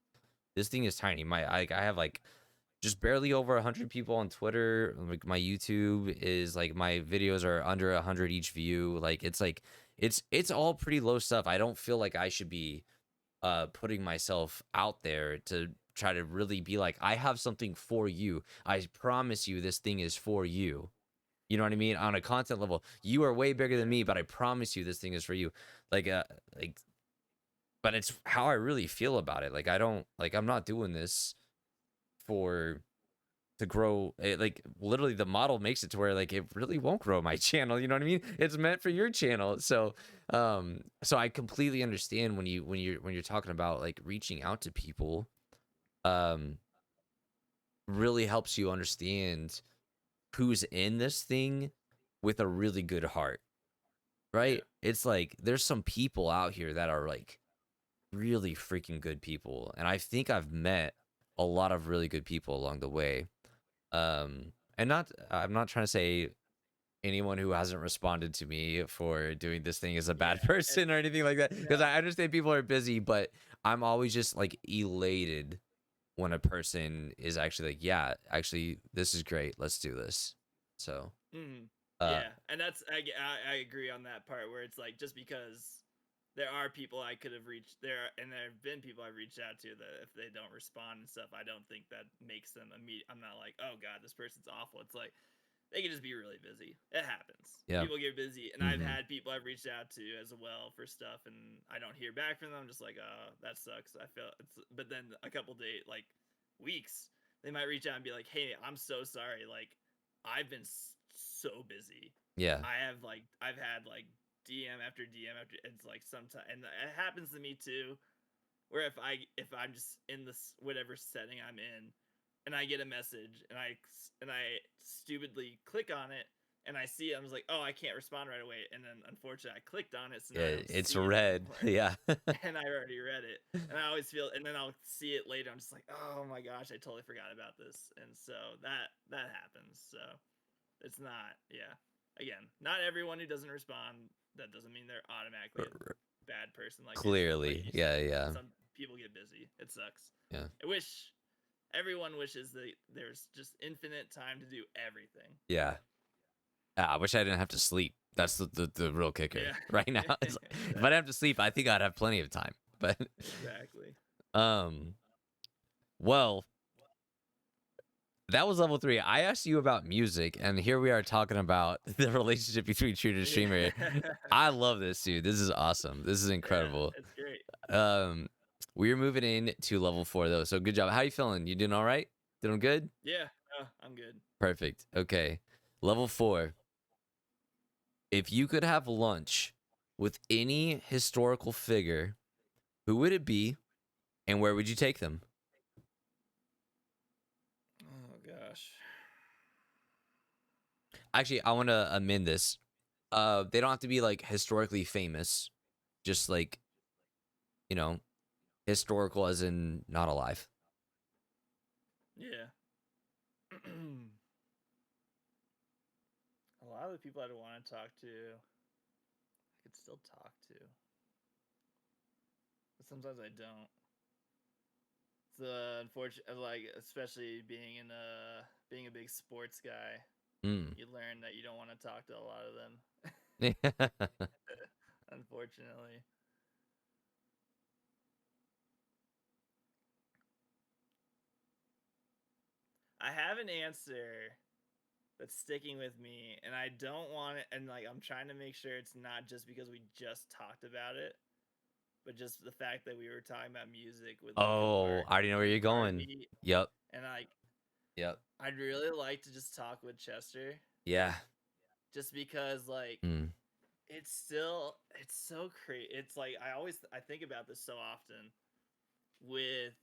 This thing is tiny. I have like just barely over 100 people on Twitter. Like my YouTube is like, my videos are under 100 each view. Like it's all pretty low stuff. I don't feel like I should be putting myself out there to try to really be like, I have something for you. I promise you this thing is for you. You know what I mean? On a content level, you are way bigger than Yeah. me, but I promise you this thing is for you. Like like but it's how I really feel about it. Like I don't, like I'm not doing this for to grow it. Like literally the model makes it to where like it really won't grow my channel, you know what I mean? It's meant for your channel. So I completely understand when you're talking about like reaching out to people. um Really helps you understand who's in this thing with a really good heart, Yeah. right? It's like there's some people out here that are like really freaking good people, and I think I've met a lot of really good people along the way. And not I'm not trying to say anyone who hasn't responded to me for doing this thing is a bad Yeah. person or It's anything like that, no. because I understand people are busy, but I'm always just like elated when a person is actually like, yeah, actually this is great, let's do this. So uh Yeah, and that's I agree on that part where it's like, just because there are people I could have reached there, and there have been people I've reached out to that if they don't respond and stuff, I don't think that makes them immediate. I'm not like, oh god, this person's awful. It's like they can just be really busy. It happens. yeah. People get busy, and I've Hmm. had people I've reached out to as well for stuff, and I don't hear back from them. I'm just like, oh, that sucks. I feel it's, but then a couple days, like weeks, they might reach out and be like, hey, I'm so sorry. Like, I've been so busy. Yeah. I've had like DM after DM after. It's like sometimes, and it happens to me too. Where if I'm just in this whatever setting I'm in, and I get a message and I stupidly click on it and I see it, I was like, oh, I can't respond right away, and then unfortunately I clicked on it, so now I Yeah, don't it's see it red. anymore, Yeah. and I already read it, and I always feel, and then I'll see it later. I'm just like, oh my gosh, I totally forgot about this, and so that happens. So it's not, yeah. Again, not everyone who doesn't respond. That doesn't mean they're automatically a bad person. Like Clearly. you Yeah, said, yeah. some people get busy. It sucks. Yeah. I wish everyone wishes that there's just infinite time to do everything. Yeah. I wish I didn't have to sleep. That's the real kicker Yeah. right now. It's like, if I didn't have Exactly. to sleep, I think I'd have plenty of time. But Exactly. um well, that was level 3. I asked you about music, and here we are talking about the relationship between shooter and Yeah. streamer. I love this, dude. This is awesome. This is Yeah, incredible. it's great. Um, we're moving in to level 4 though, so good job. How you feeling? You doing all right? Doing good? Yeah, I'm good. Perfect. Okay. Level 4. If you could have lunch with any historical figure, who would it be And where would you take them? Oh gosh. Actually, I want to amend this. They don't have to be like historically famous, just like, you know, historical as in not alive. Yeah. A lot of the people I'd want to talk to, I could still talk to, but sometimes I don't. It's unfortunate, like especially being a big sports guy, Mm. you learn that you don't want to talk to a lot of them. Unfortunately. I have an answer that's sticking with me, and I don't want it. And like, I'm trying to make sure it's not just because we just talked about it, but just the fact that we were talking about music with Linkin Oh, Park I already know where being you're part of going. me, Yep. and like, Yep. I'd really like to just talk with Chester, Yeah. just because like Mm. it's so crazy. It's like I think about this so often with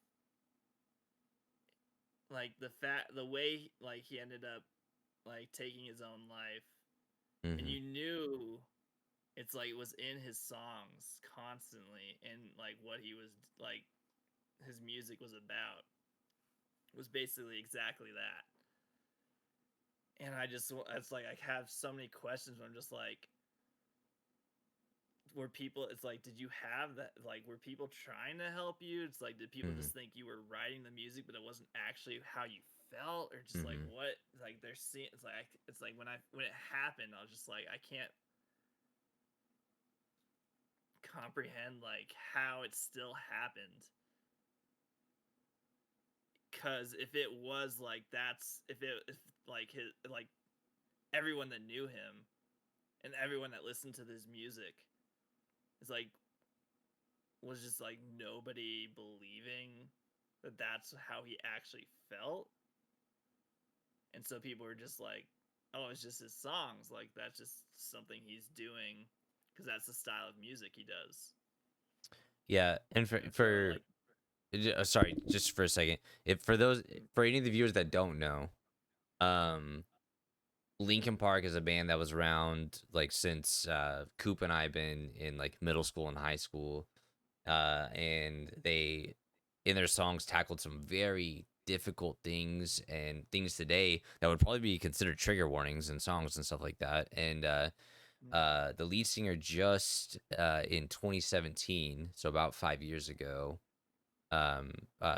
like the way like he ended up like taking his own life, and Mm-hmm. you knew it's like it was in his songs constantly, and like what he was like his music was about was basically exactly that. And it's like I have so many questions where I'm just like, were people, it's like, did you have that, like, were people trying to help you? It's like, did people Mm-hmm. just think you were writing the music but it wasn't actually how you felt, or just like Mm-hmm. what, like they're seeing, it's like when it happened I was just like, I can't comprehend like how it still happened. Because if it was like if like his like everyone that knew him and everyone that listened to this music is like was just like nobody believing that that's how he actually felt, and so people were just like, oh, it's just his songs, like that's just something he's doing because that's the style of music he does. Yeah. And And so like, sorry, just for a second. If for those for any of the viewers that don't know, um, Linkin Park is a band that was around like since Coop and I been in like middle school and high school. And they in their songs tackled some very difficult things and things today that would probably be considered trigger warnings in songs and stuff like that. And the lead singer just in 2017, so about 5 years ago,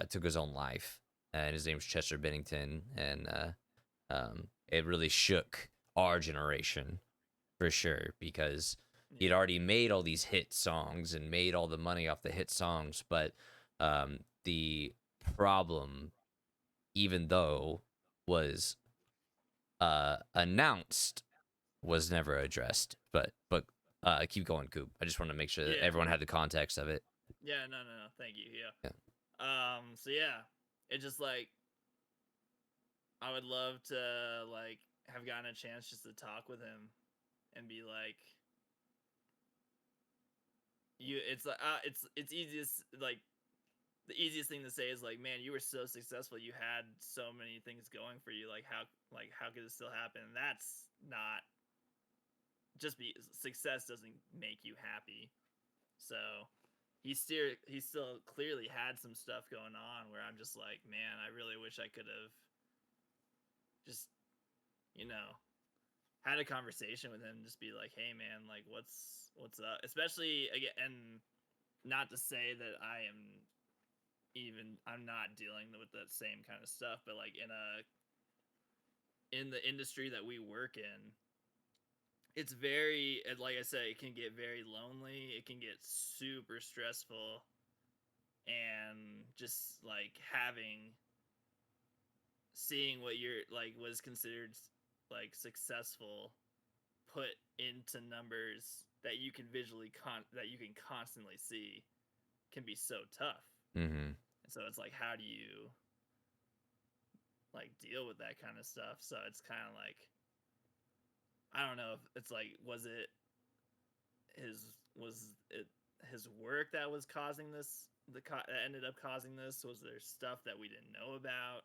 took his own life, and his name's Chester Bennington, and it really shook our generation for sure because he'd yeah, already made all these hit songs and made all the money off the hit songs, but the problem, even though was announced, was never addressed. But keep going, Coop. I just want to make sure that yeah, everyone had the context of it. yeah, no, thank you, yeah. Yeah. So yeah, it just like I would love to like have gotten a chance just to talk with him and be like, you it's like it's easiest, like the easiest thing to say is like, man, you were so successful, you had so many things going for you, like how could it still happen? And that's not just be success doesn't make you happy. So he still clearly had some stuff going on where I'm just like, man, I really wish I could have just, you know, had a conversation with him, just be like, hey man, like what's up? Especially again, and not to say that I'm not dealing with that same kind of stuff, but like in the industry that we work in, it's very, like I said, it can get very lonely. It can get super stressful, and just like seeing what you're like was considered like successful put into numbers that you can that you can constantly see can be so tough. Mm-hmm. And so it's like, how do you like deal with that kind of stuff? So it's kind of like, I don't know if it's like, was it his work that was causing this? That ended up causing this? Was there stuff that we didn't know about?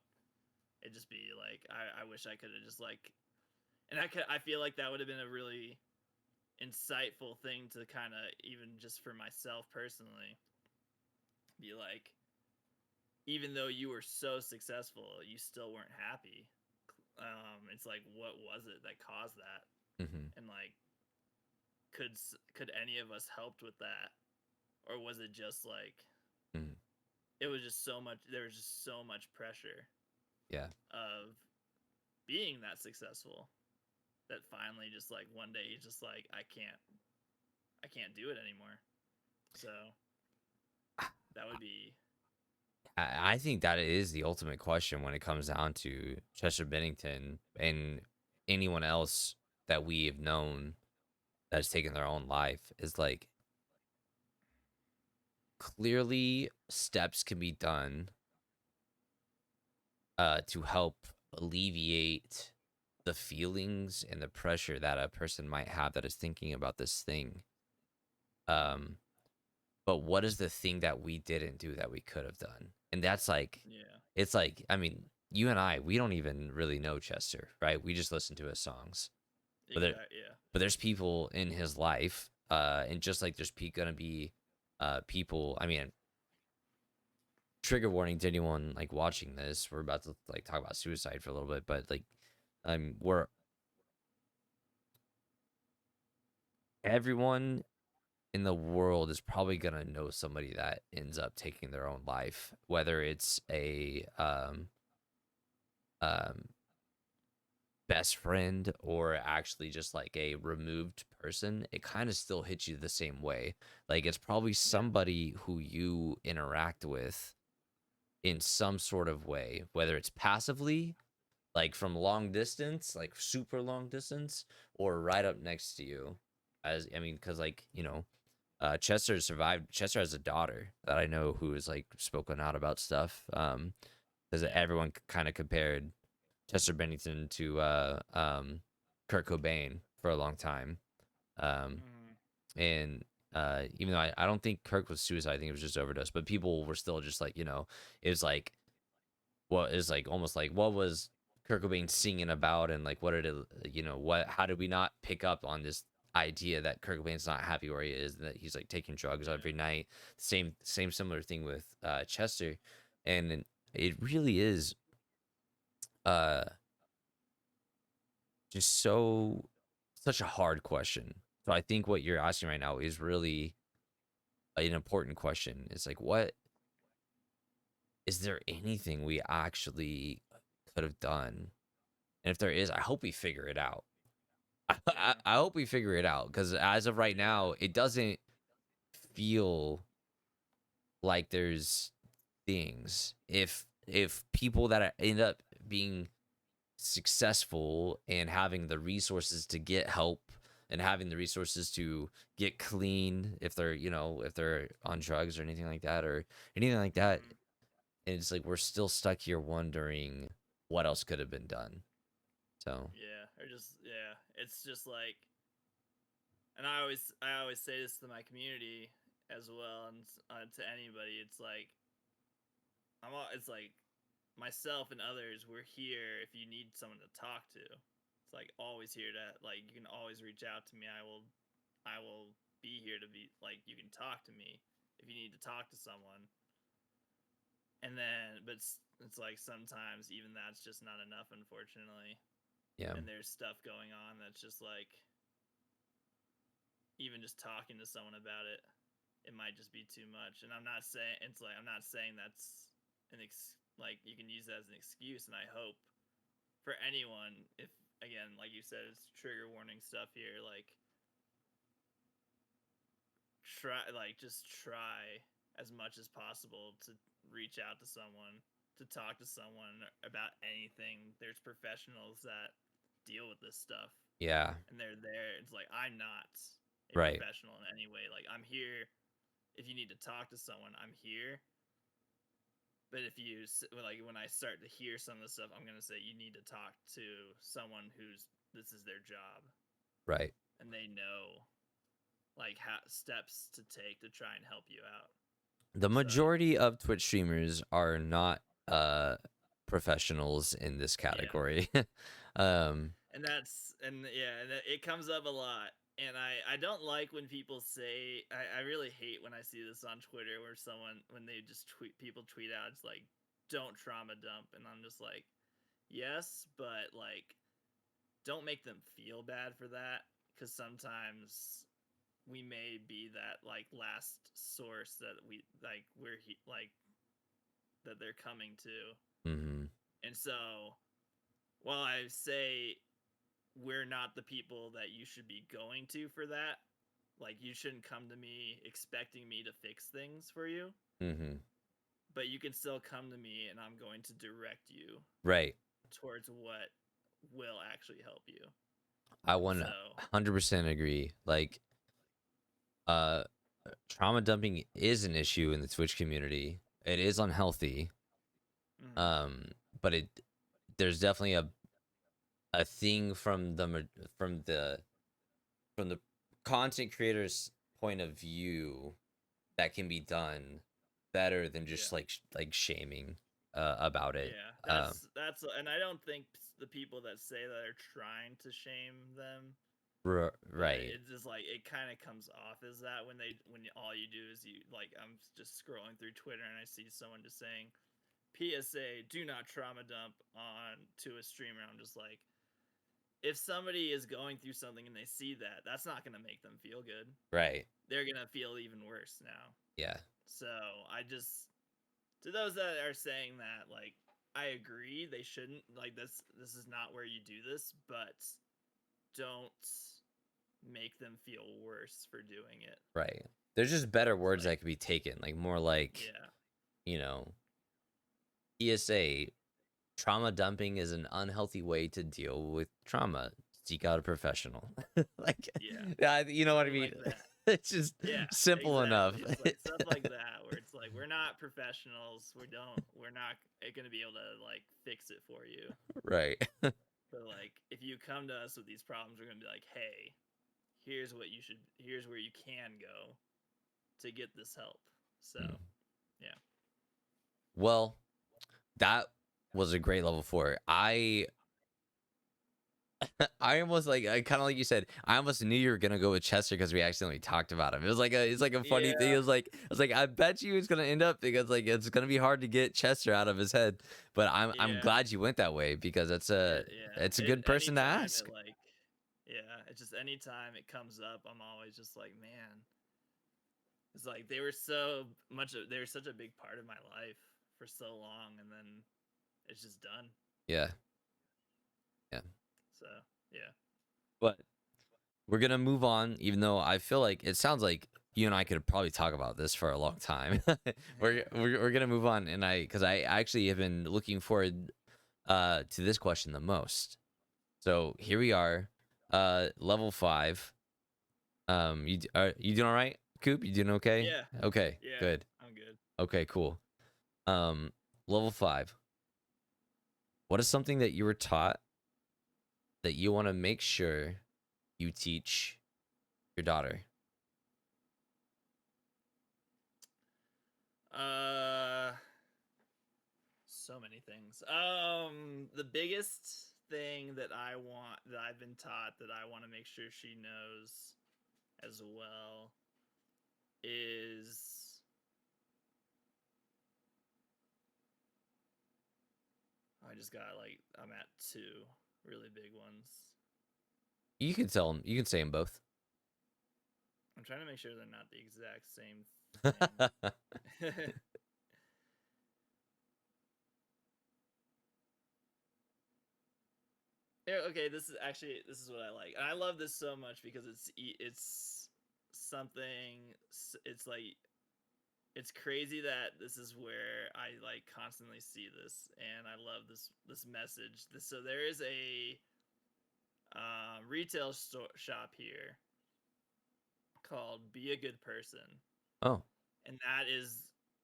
It'd just be like I wish I could have just like, and I feel like that would have been a really insightful thing to kind of, even just for myself personally, be like, even though you were so successful, you still weren't happy. It's like, what was it that caused that? Mm-hmm. And like, could any of us helped with that, or was it just like, Mm-hmm. it was just so much? There was just so much pressure Yeah. of being that successful that finally, just like one day, he's just like, I can't do it anymore. So that would be. I think that is the ultimate question when it comes down to Chester Bennington and anyone else that we have known that has taken their own life, is like, clearly steps can be done to help alleviate the feelings and the pressure that a person might have that is thinking about this thing. But what is the thing that we didn't do that we could have done? And that's like, Yeah. it's like, I mean, you and I, we don't even really know Chester, right? We just listen to his songs. But Exactly. Yeah. but there's people in his life, and just like there's gonna be people. I mean, trigger warning to anyone like watching this. We're about to like talk about suicide for a little bit, but like, we're everyone in the world is probably gonna know somebody that ends up taking their own life, whether it's a um best friend or actually just like a removed person. It kind of still hits you the same way. Like, it's probably Yeah. somebody who you interact with in some sort of way, whether it's passively, like from long distance, like super long distance, or right up next to you. As I mean, because like, Chester survived. Chester has a daughter that I know who is like spoken out about stuff. Because Yeah. everyone kind of compared Chester Bennington to Kurt Cobain for a long time. Um, Mm-hmm. and even though I don't think Kirk was suicide, I think it was just overdose. But people were still just like, it was like, what is like almost like, what was Kurt Cobain singing about, and like what did it, how did we not pick up on this idea that Kurt Cobain's not happy where he is, and that he's like taking drugs Yeah. every night. Same similar thing with Chester, and it really is uh just such a hard question. So I think what you're asking right now is really an important question. It's like, what is there anything we actually could have done? And if there is, I hope we figure it out. Yeah. I hope we figure it out, because as of right Yeah. now, it doesn't feel like there's things. If people that end up being successful and having the resources to get help and having the resources to get clean, if they're if they're on drugs or anything like that, Mm-hmm. and it's like we're still stuck here wondering what else could have been done. So Yeah. Or just, yeah. It's just like, and I always say this to my community as well, and to anybody. It's like, it's like, myself and others, we're here if you need someone to talk to. It's like, always here to, like, you can always reach out to me. I will be here to be like, you can talk to me if you need to talk to someone. And then, but it's like, sometimes even that's just not enough, unfortunately. yeah, And there's stuff going on that's just like, even just talking to someone about it, it might just be too much. And I'm not saying that's like, you can use that as an excuse. And I hope for anyone, if, again, like you said, it's trigger warning stuff here, like, just try as much as possible to reach out to someone, to talk to someone about anything. There's professionals that deal with this stuff, yeah, and they're there. It's like, I'm not a right, professional in any way. Like, I'm here if you need to talk to someone, I'm here. But if you, like, when I start to hear some of the stuff, I'm gonna say, you need to talk to someone who's, this is their job, right. and they know. like steps to take to try and help you out. The So majority of Twitch streamers are not professionals in this yeah, category. um and it comes up a lot. And I don't like when people say I really hate when I see this on Twitter where when they just people tweet out it's like don't trauma dump, and I'm just like yes, but like don't make them feel bad for that, because sometimes we may be that like last source that that they're coming to. mhm. And so while I say we're not the people that you should be going to for that, like you shouldn't come to me expecting me to fix things for you, Mhm. but you can still come to me and I'm going to direct you Right. towards what will actually help you. I So 100% agree. Like uh trauma dumping is an issue in the Twitch community. It is unhealthy. mhm. Um but there's definitely a thing from from the content creator's point of view that can be done better than just Yeah. like shaming about it. Yeah, Um and I don't think the people that say that are trying to shame them, but right. it's just like it kind of comes off as that when all you do is you like I'm just scrolling through Twitter and I see someone just saying PSA do not trauma dump on to a streamer. I'm just like, if somebody is going through something and they see that, that's not going to make them feel good. Right. They're going to feel even worse now. Yeah. So I just, to those that are saying that, like, I agree they shouldn't, like, this is not where you do this, but don't make them feel worse for doing it. Right. There's just better It's words like, that could be taken, like more like, yeah, you know, ESA, trauma dumping is an unhealthy way to deal with trauma. Seek out a professional. Like, yeah, yeah, you know what I something mean? like that. It's just Yeah, simple enough. exactly. It's like stuff like that where it's like we're not professionals. We're not going to be able to like fix it for you. Right. But like if you come to us with these problems, we're going to be like, "Hey, here's where you can go to get this help." So, Mm. yeah. Well, that was a great level 4. I almost like I kind of like you said. I almost knew you were gonna go with Chester because we accidentally talked about him. It was like it's like a funny thing. Yeah. I was like I bet you it's gonna end up because like it's gonna be hard to get Chester out of his head. But I'm Yeah. glad you went that way because it's a It good person to anytime it ask. like yeah, it's just anytime it comes up, I'm always just like, "Man, it's like they were such a big part of my life for so long, and then it's just done." Yeah, yeah. So yeah, But we're gonna move on, even though I feel like it sounds like you and I could probably talk about this for a long time. We're gonna move on, and because I actually have been looking forward to this question the most. So here we are, level 5. Are you doing all right, Coop? You doing okay? yeah, Okay, yeah. good. I'm good. Okay, cool. Um, level 5. What is something that you were taught that you want to make sure you teach your daughter? Uh, so many things. The biggest thing that I've been taught that I want to make sure she knows as well is I just got like I'm at two really big ones. You can tell them. You can say them both. I'm trying to make sure they're not the exact same thing. Yeah, okay, this is what I like. And I love this so much because it's something it's like it's crazy that this is where I like constantly see this, and I love this message. So there is a retail shop here called Be a Good Person, Oh, and that is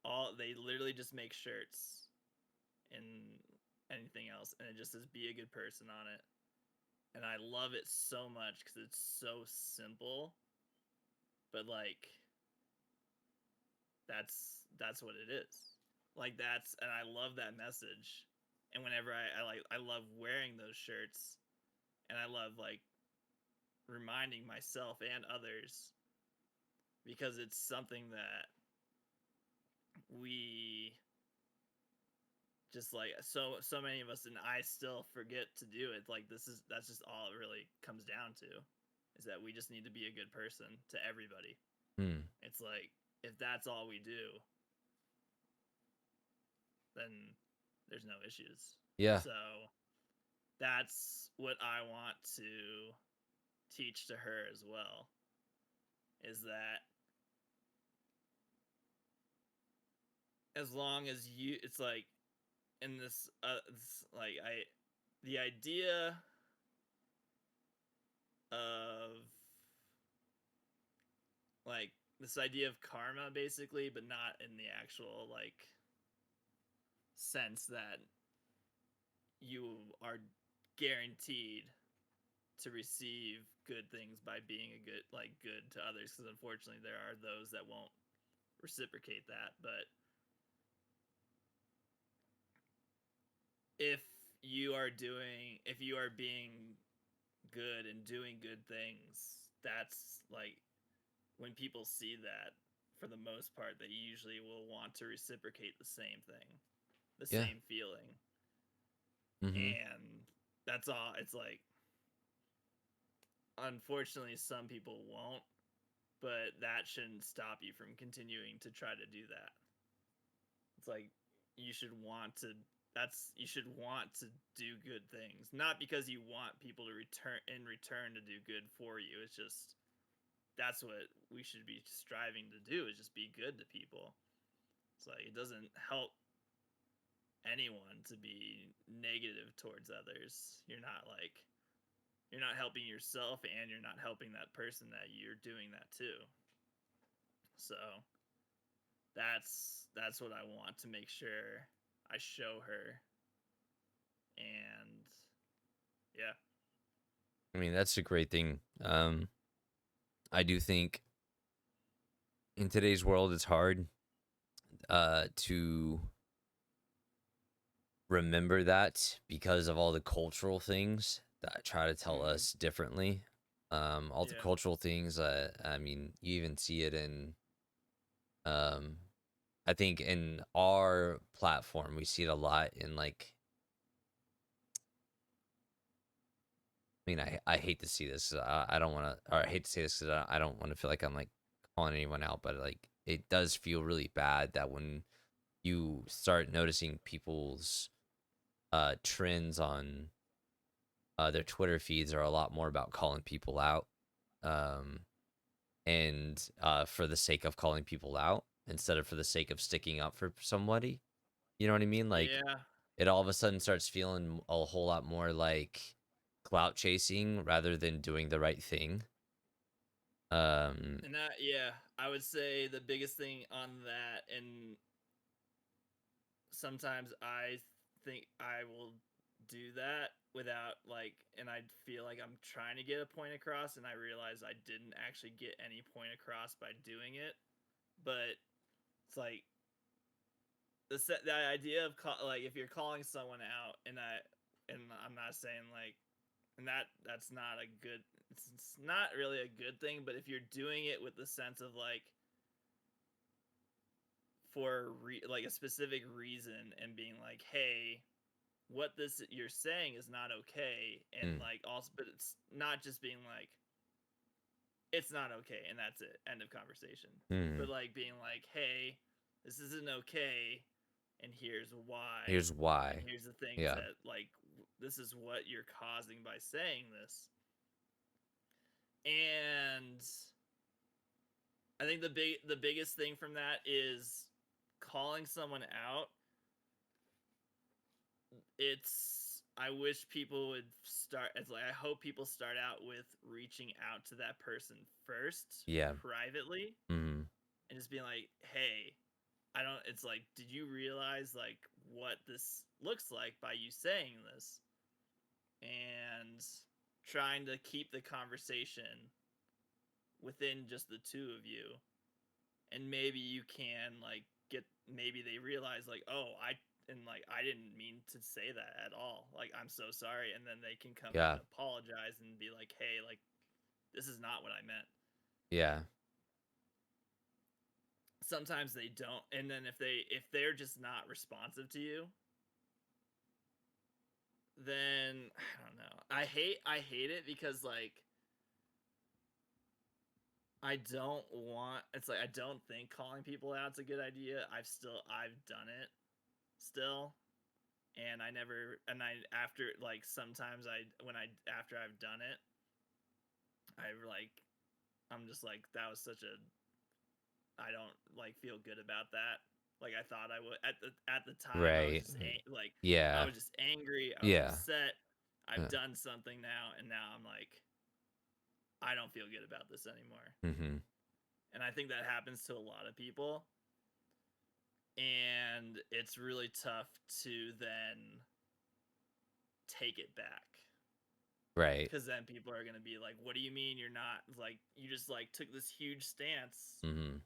all they literally just make shirts and anything else, and it just says Be a Good Person on it. And I love it so much because it's so simple, but like that's what it is. Like and I love that message. And whenever I love wearing those shirts, and I love like reminding myself and others, because it's something that we just like so many of us, and I still forget to do it. Like that's just all it really comes down to, is that we just need to be a good person to everybody. It's like, if that's all we do, then there's no issues. Yeah. So that's what I want to teach to her as well, is that as long as it's like, in this like the idea of like this idea of karma, basically, but not in the actual like sense that you are guaranteed to receive good things by being good to others, because unfortunately there are those that won't reciprocate that. But if you are being good and doing good things, that's like, when people see that, for the most part, they usually will want to reciprocate the same thing, the same feeling. And that's all. It's like, unfortunately, some people won't, but that shouldn't stop you from continuing to try to do that. It's like, you should want to do good things, not because you want people to return to do good for you. It's just, that's what we should be striving to do, is just be good to people. It's like, it doesn't help anyone to be negative towards others. You're not helping yourself, and you're not helping that person that you're doing that to. So that's what I want to make sure I show her. And yeah, I mean, that's a great thing. I do think in today's world it's hard to remember that, because of all the cultural things that try to tell us differently. All the cultural things, I mean, you even see it in I think in our platform we see it a lot in like, I mean, I hate to see this. I don't want to, or I hate to say this because I don't want to feel like I'm like calling anyone out, but like, it does feel really bad that when you start noticing people's trends on their Twitter feeds are a lot more about calling people out, and for the sake of calling people out instead of for the sake of sticking up for somebody. You know what I mean? Like, yeah. it all of a sudden starts feeling a whole lot more like clout chasing rather than doing the right thing. And that, yeah, I would say the biggest thing on that, and sometimes I think I will do that without like, and I feel like I'm trying to get a point across, and I realize I didn't actually get any point across by doing it. But it's like the idea of like, if you're calling someone out, and I'm not saying like, and that's not a good, it's not really a good thing, but if you're doing it with the sense of like, for like a specific reason, and being like, hey, what this you're saying is not okay, and like, also, but it's not just being like, it's not okay and that's it, end of conversation. But like, being like, hey, this isn't okay, and here's why. And here's the things that like, this is what you're causing by saying this. And I think the biggest thing from that is calling someone out. I wish people would start, it's like, I hope people start out with reaching out to that person first, privately, and just being like, hey, it's like, did you realize like what this looks like by you saying this? And trying to keep the conversation within just the two of you, and maybe you can like get, maybe they realize like, oh, I didn't mean to say that at all, like I'm so sorry, and then they can come out Yeah. and apologize and be like, hey, like this is not what I meant. Yeah. Sometimes they don't, and then if they're just not responsive to you, then I don't know. I hate it because like I don't want, it's like I don't think calling people out's a good idea. I've done it still, and I never, and I after like sometimes I when I after I've done it, I like I'm just like, that was such a, I don't like feel good about that. Like I thought I would at the time. I was Right. just like I Yeah. was just angry. I was Yeah. upset. I've done something now, and now I'm like, I don't feel good about this anymore. Mm-hmm. And I think that happens to a lot of people, and it's really tough to then take it back, Right. because then people are gonna be like, what do you mean you're not, like you just like took this huge stance, Mm-hmm.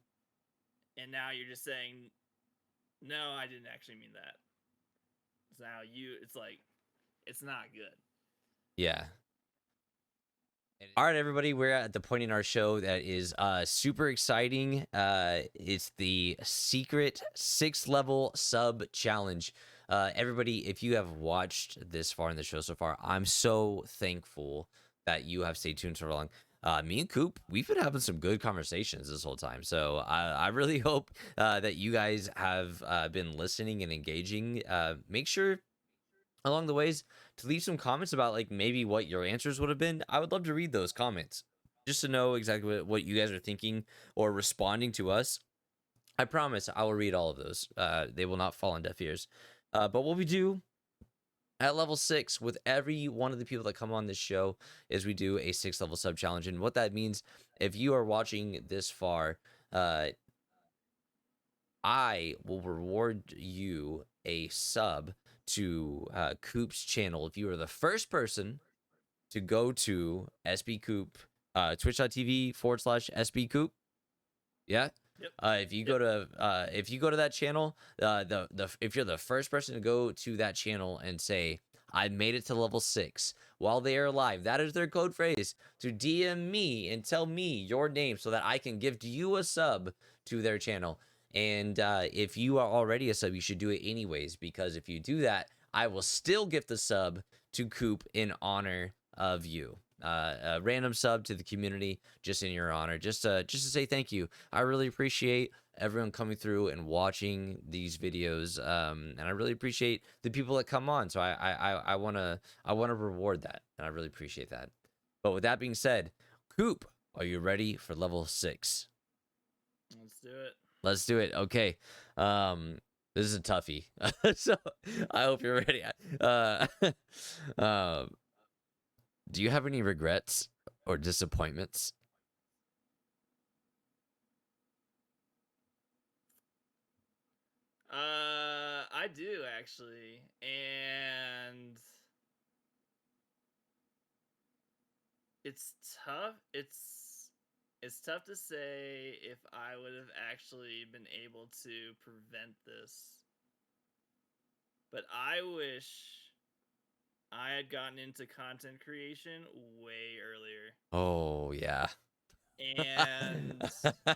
and now you're just saying, no, I didn't actually mean that. So now it's like, it's not good. Yeah. All right, everybody, we're at the point in our show that is super exciting. It's the secret 6th level sub challenge. Everybody, if you have watched this far in the show so far, I'm so thankful that you have stayed tuned so long. Me and Coop, we've been having some good conversations this whole time. So I really hope that you guys have been listening and engaging. Make sure along the ways to leave some comments about like maybe what your answers would have been. I would love to read those comments just to know exactly what you guys are thinking or responding to us. I promise I will read all of those. They will not fall on deaf ears. But what we do at level 6 with every one of the people that come on this show is we do a 6th level sub challenge. And what that means, if you are watching this far, I will reward you a sub to Coop's channel if you are the first person to go to SBCoop, twitch.tv/SBCoop. Yeah. Yep. If you go to that channel, if you're the first person to go to that channel and say I made it to level 6 while they are alive, that is their code phrase to DM me and tell me your name so that I can gift you a sub to their channel. And if you are already a sub, you should do it anyways, because if you do that, I will still gift the sub to Coop in honor of you. A random sub to the community just in your honor, just to say thank you. I really appreciate everyone coming through and watching these videos, and I really appreciate the people that come on. So I wanna reward that, and I really appreciate that. But with that being said, Coop, are you ready for level 6? Let's do it. Let's do it. Okay. This is a toughie. So I hope you're ready. Um, do you have any regrets or disappointments? I do actually, and it's tough. It's tough to say if I would have actually been able to prevent this, but I wish I had gotten into content creation way earlier. Oh yeah. And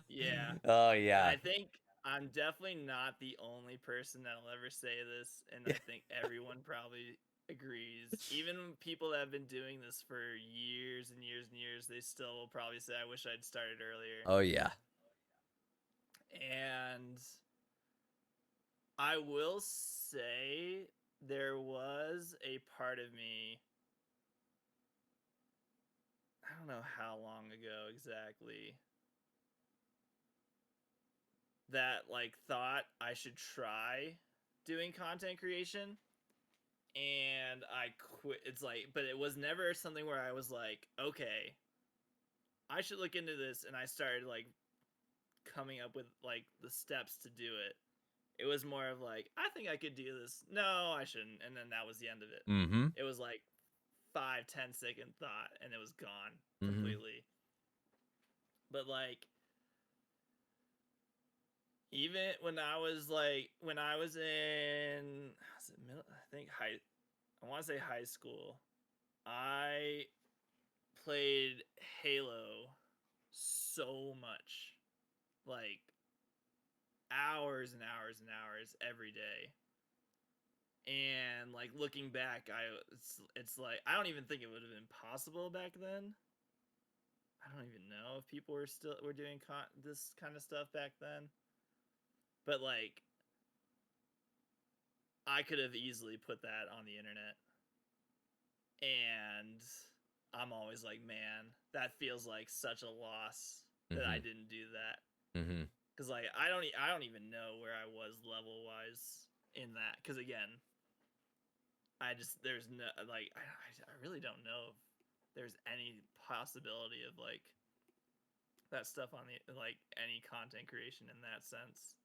yeah, Oh and yeah. I think I'm definitely not the only person that'll ever say this, and I think everyone probably agrees. Even people that have been doing this for years and years and years, they still will probably say, I wish I'd started earlier. Oh yeah. And I will say there was a part of me, I don't know how long ago exactly, that like thought I should try doing content creation, and I quit. It's like, but it was never something where I was like, okay, I should look into this, and I started like coming up with like the steps to do it. It was more of like, I think I could do this. No, I shouldn't. And then that was the end of it. Mm-hmm. It was like 5-10 second thought, and it was gone Mm-hmm. completely. But like, even when I was in, was it middle, I think I want to say high school, I played Halo so much, like hours and hours and hours every day. And like looking back, it's like I don't even think it would have been possible back then. I don't even know if people were doing this kind of stuff back then. But like I could have easily put that on the internet. And I'm always like, man, that feels like such a loss that I didn't do that. Mm-hmm. Cuz like I don't even know where I was level wise in that, cuz again, there's no, like I really don't know if there's any possibility of like that stuff on the, like any content creation in that sense.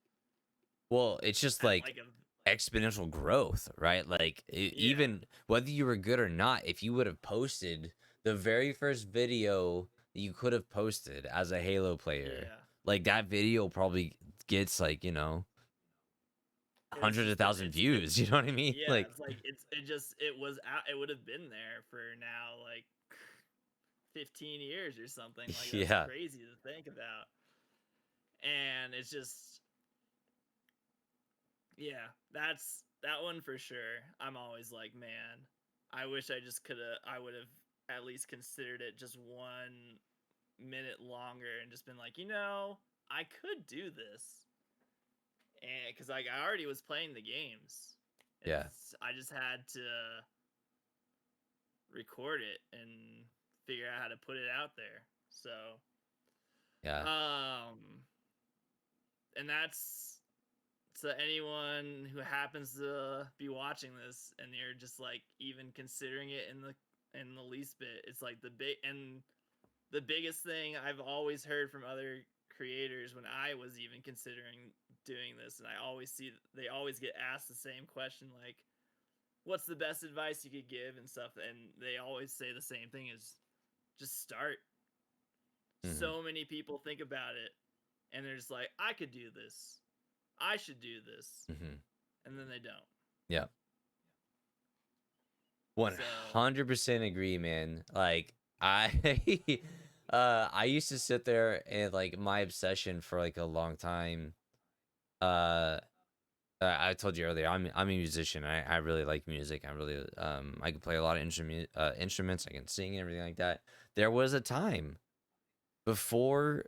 Well, it's just At like like a exponential growth, right? Like Yeah. even whether you were good or not, if you would have posted the very first video that you could have posted as a Halo player, Yeah. like that video probably gets like, And it's hundreds of just been thousand views. You know what I mean? yeah, Like, it's like it was out, it would have been there for now like 15 years or something. Like that's yeah. crazy to think about. And it's just yeah, that's that one for sure. I'm always like, man, I wish I would have at least considered it just 1 minute longer and just been like, I could do this. And because like I already was playing the games. Yeah. I just had to record it and figure out how to put it out there. So, Yeah. and that's to anyone who happens to be watching this and you're just like even considering it in the least bit. It's like the biggest thing I've always heard from other creators when I was even considering doing this, and they always get asked the same question, like, what's the best advice you could give and stuff, and they always say the same thing is just start. So many people think about it and they're just like, I could do this, I should do this, and then they don't. Yeah. So 100% agree, man. Like I I used to sit there and like my obsession for like a long time. Uh I told you earlier, I'm a musician. I really like music. I can play a lot of instruments. I can sing and everything like that. There was a time before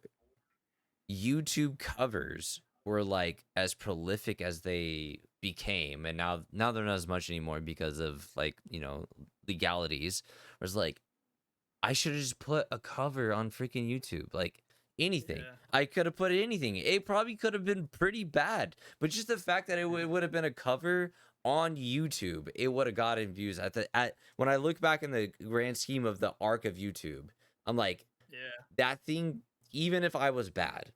YouTube covers were like as prolific as they became, and now they're not as much anymore because of like legalities. Whereas like I should have just put a cover on freaking YouTube, like anything. yeah, I could have put anything. It probably could have been pretty bad, but just the fact that it would have been a cover on YouTube, it would have gotten views. At when I look back in the grand scheme of the arc of YouTube, I'm like, yeah, that thing. Even if I was bad,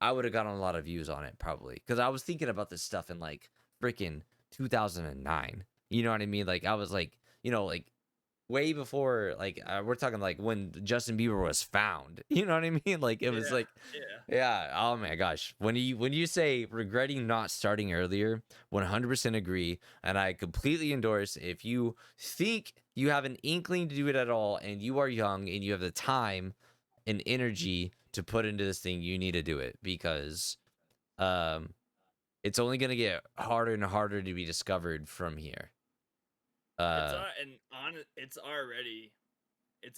I would have gotten a lot of views on it probably because I was thinking about this stuff in like freaking 2009. You know what I mean? Like I was like, like way before, like we're talking like when Justin Bieber was found. You know what I mean? Like it was yeah, like, yeah. yeah. Oh my gosh, when you say regretting not starting earlier, 100% agree, and I completely endorse. If you think you have an inkling to do it at all, and you are young and you have the time and energy to put into this thing, you need to do it because um it's only going to get harder and harder to be discovered from here. uh It's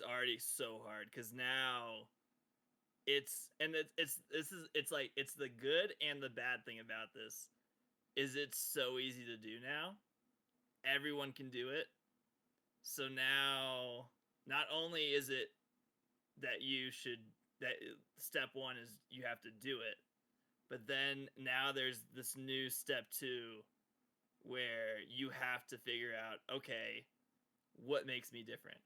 already so hard because now it's like it's the good and the bad thing about this is it's so easy to do now. Everyone can do it. So now not only is it that that step one is you have to do it, but then now there's this new step two where you have to figure out, okay, what makes me different?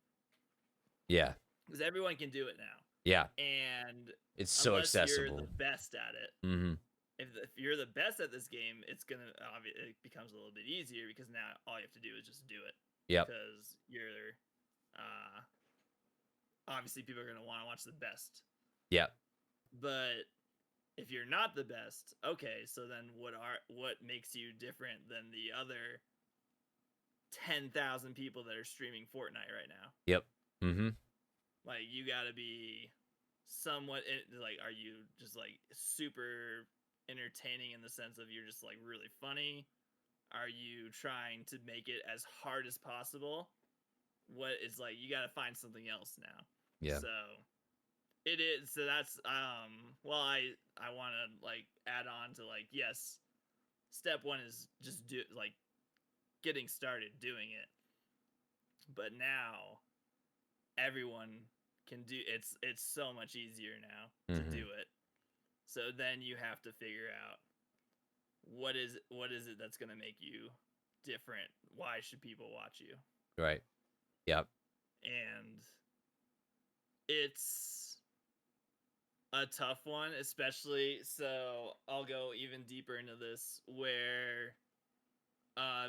yeah. Because everyone can do it now. Yeah. And It's so unless you're the accessible. best at it, Mm-hmm. if you're the best at this game, it becomes a little bit easier because now all you have to do is just do it Yep. because you're obviously people are going to want to watch the best. Yeah. But if you're not the best, okay, so then what makes you different than the other 10,000 people that are streaming Fortnite right now? Yep. Mm-hmm. Like, you got to be somewhat like, are you just like super entertaining in the sense of you're just like really funny? Are you trying to make it as hard as possible? What is like, you got to find something else now. Yeah. So it is. So that's well, I want to like add on to like, yes, step one is just do like getting started doing it. But now everyone can do it's so much easier now to do it. So then you have to figure out what is it that's going to make you different? Why should people watch you? Right. Yep. And it's a tough one, especially, so I'll go even deeper into this, where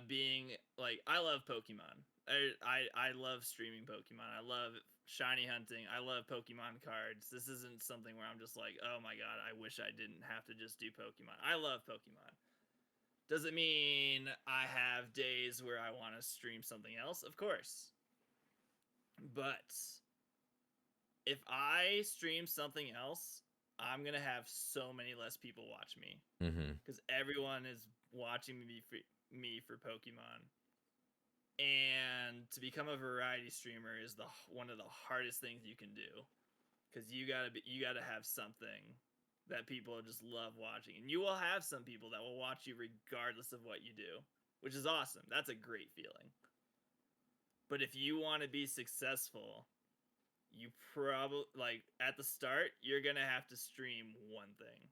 being like, I love Pokemon. I love streaming Pokemon. I love shiny hunting. I love Pokemon cards. This isn't something where I'm just like, oh my god, I wish I didn't have to just do Pokemon. I love Pokemon. Does it mean I have days where I want to stream something else? Of course. But if I stream something else, I'm gonna have so many less people watch me because everyone is watching me for Pokemon. And to become a variety streamer is one of the hardest things you can do, because you gotta have something that people just love watching, and you will have some people that will watch you regardless of what you do, which is awesome. That's a great feeling. But if you want to be successful, you probably, like, at the start, you're gonna have to stream one thing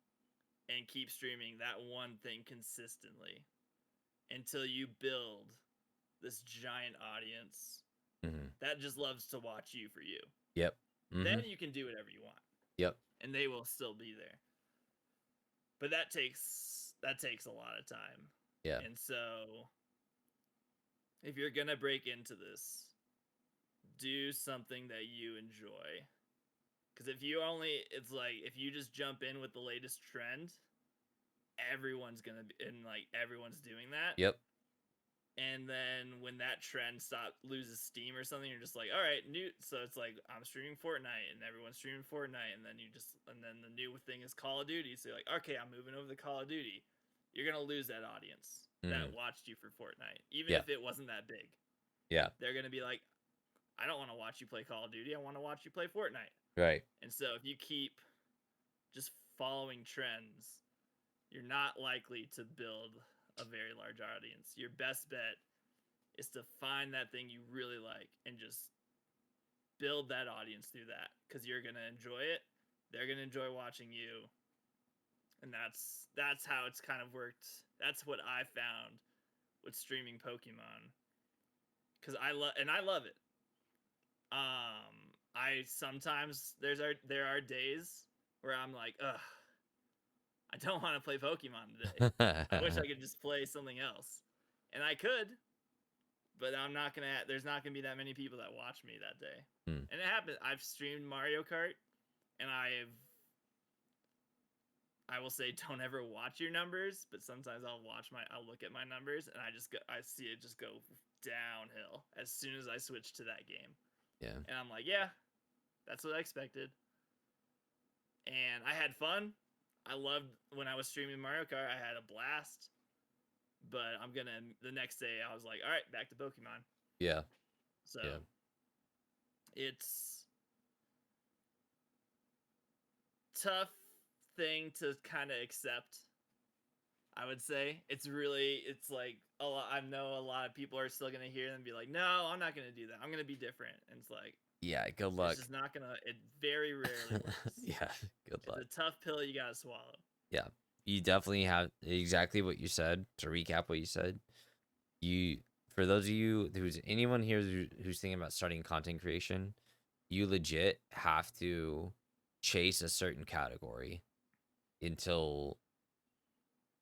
and keep streaming that one thing consistently until you build this giant audience that just loves to watch you for you. Yep. Then you can do whatever you want. Yep. And they will still be there. But that takes a lot of time. Yeah. And so if you're gonna break into this, do something that you enjoy. Because if you just jump in with the latest trend, everyone's gonna be, and like everyone's doing that. Yep. And then when that trend loses steam or something, you're just like, all right, new. So it's like, I'm streaming Fortnite and everyone's streaming Fortnite, and then the new thing is Call of Duty. So you're like, okay, I'm moving over to Call of Duty. You're gonna lose that audience that watched you for Fortnite, even if it wasn't that big. Yeah. They're gonna be like, I don't want to watch you play Call of Duty. I want to watch you play Fortnite. Right. And so if you keep just following trends, you're not likely to build a very large audience. Your best bet is to find that thing you really like and just build that audience through that, because you're gonna enjoy it. They're gonna enjoy watching you, and that's how it's kind of worked. That's what I found with streaming Pokemon, because I love it. I sometimes there are days where I'm like, ugh, I don't want to play Pokemon today. I wish I could just play something else. And I could, but there's not gonna be that many people that watch me that day. And it happened. I've streamed Mario Kart, and I will say, don't ever watch your numbers, but sometimes I'll look at my numbers, and I see it just go downhill as soon as I switch to that game. Yeah. And I'm like, yeah, that's what I expected. And I had fun. I loved when I was streaming Mario Kart. I had a blast. But the next day I was like, all right, back to Pokemon. Yeah. So yeah. It's tough thing to kind of accept. I would say it's like a lot. I know a lot of people are still gonna hear and be like, "No, I'm not gonna do that. I'm gonna be different." And it's like, yeah, good luck. It's just not gonna. It very rarely works. Yeah, good luck. It's a tough pill you gotta swallow. Yeah, you definitely have exactly what you said. To recap what you said, for those of you anyone here who's thinking about starting content creation, you legit have to chase a certain category until,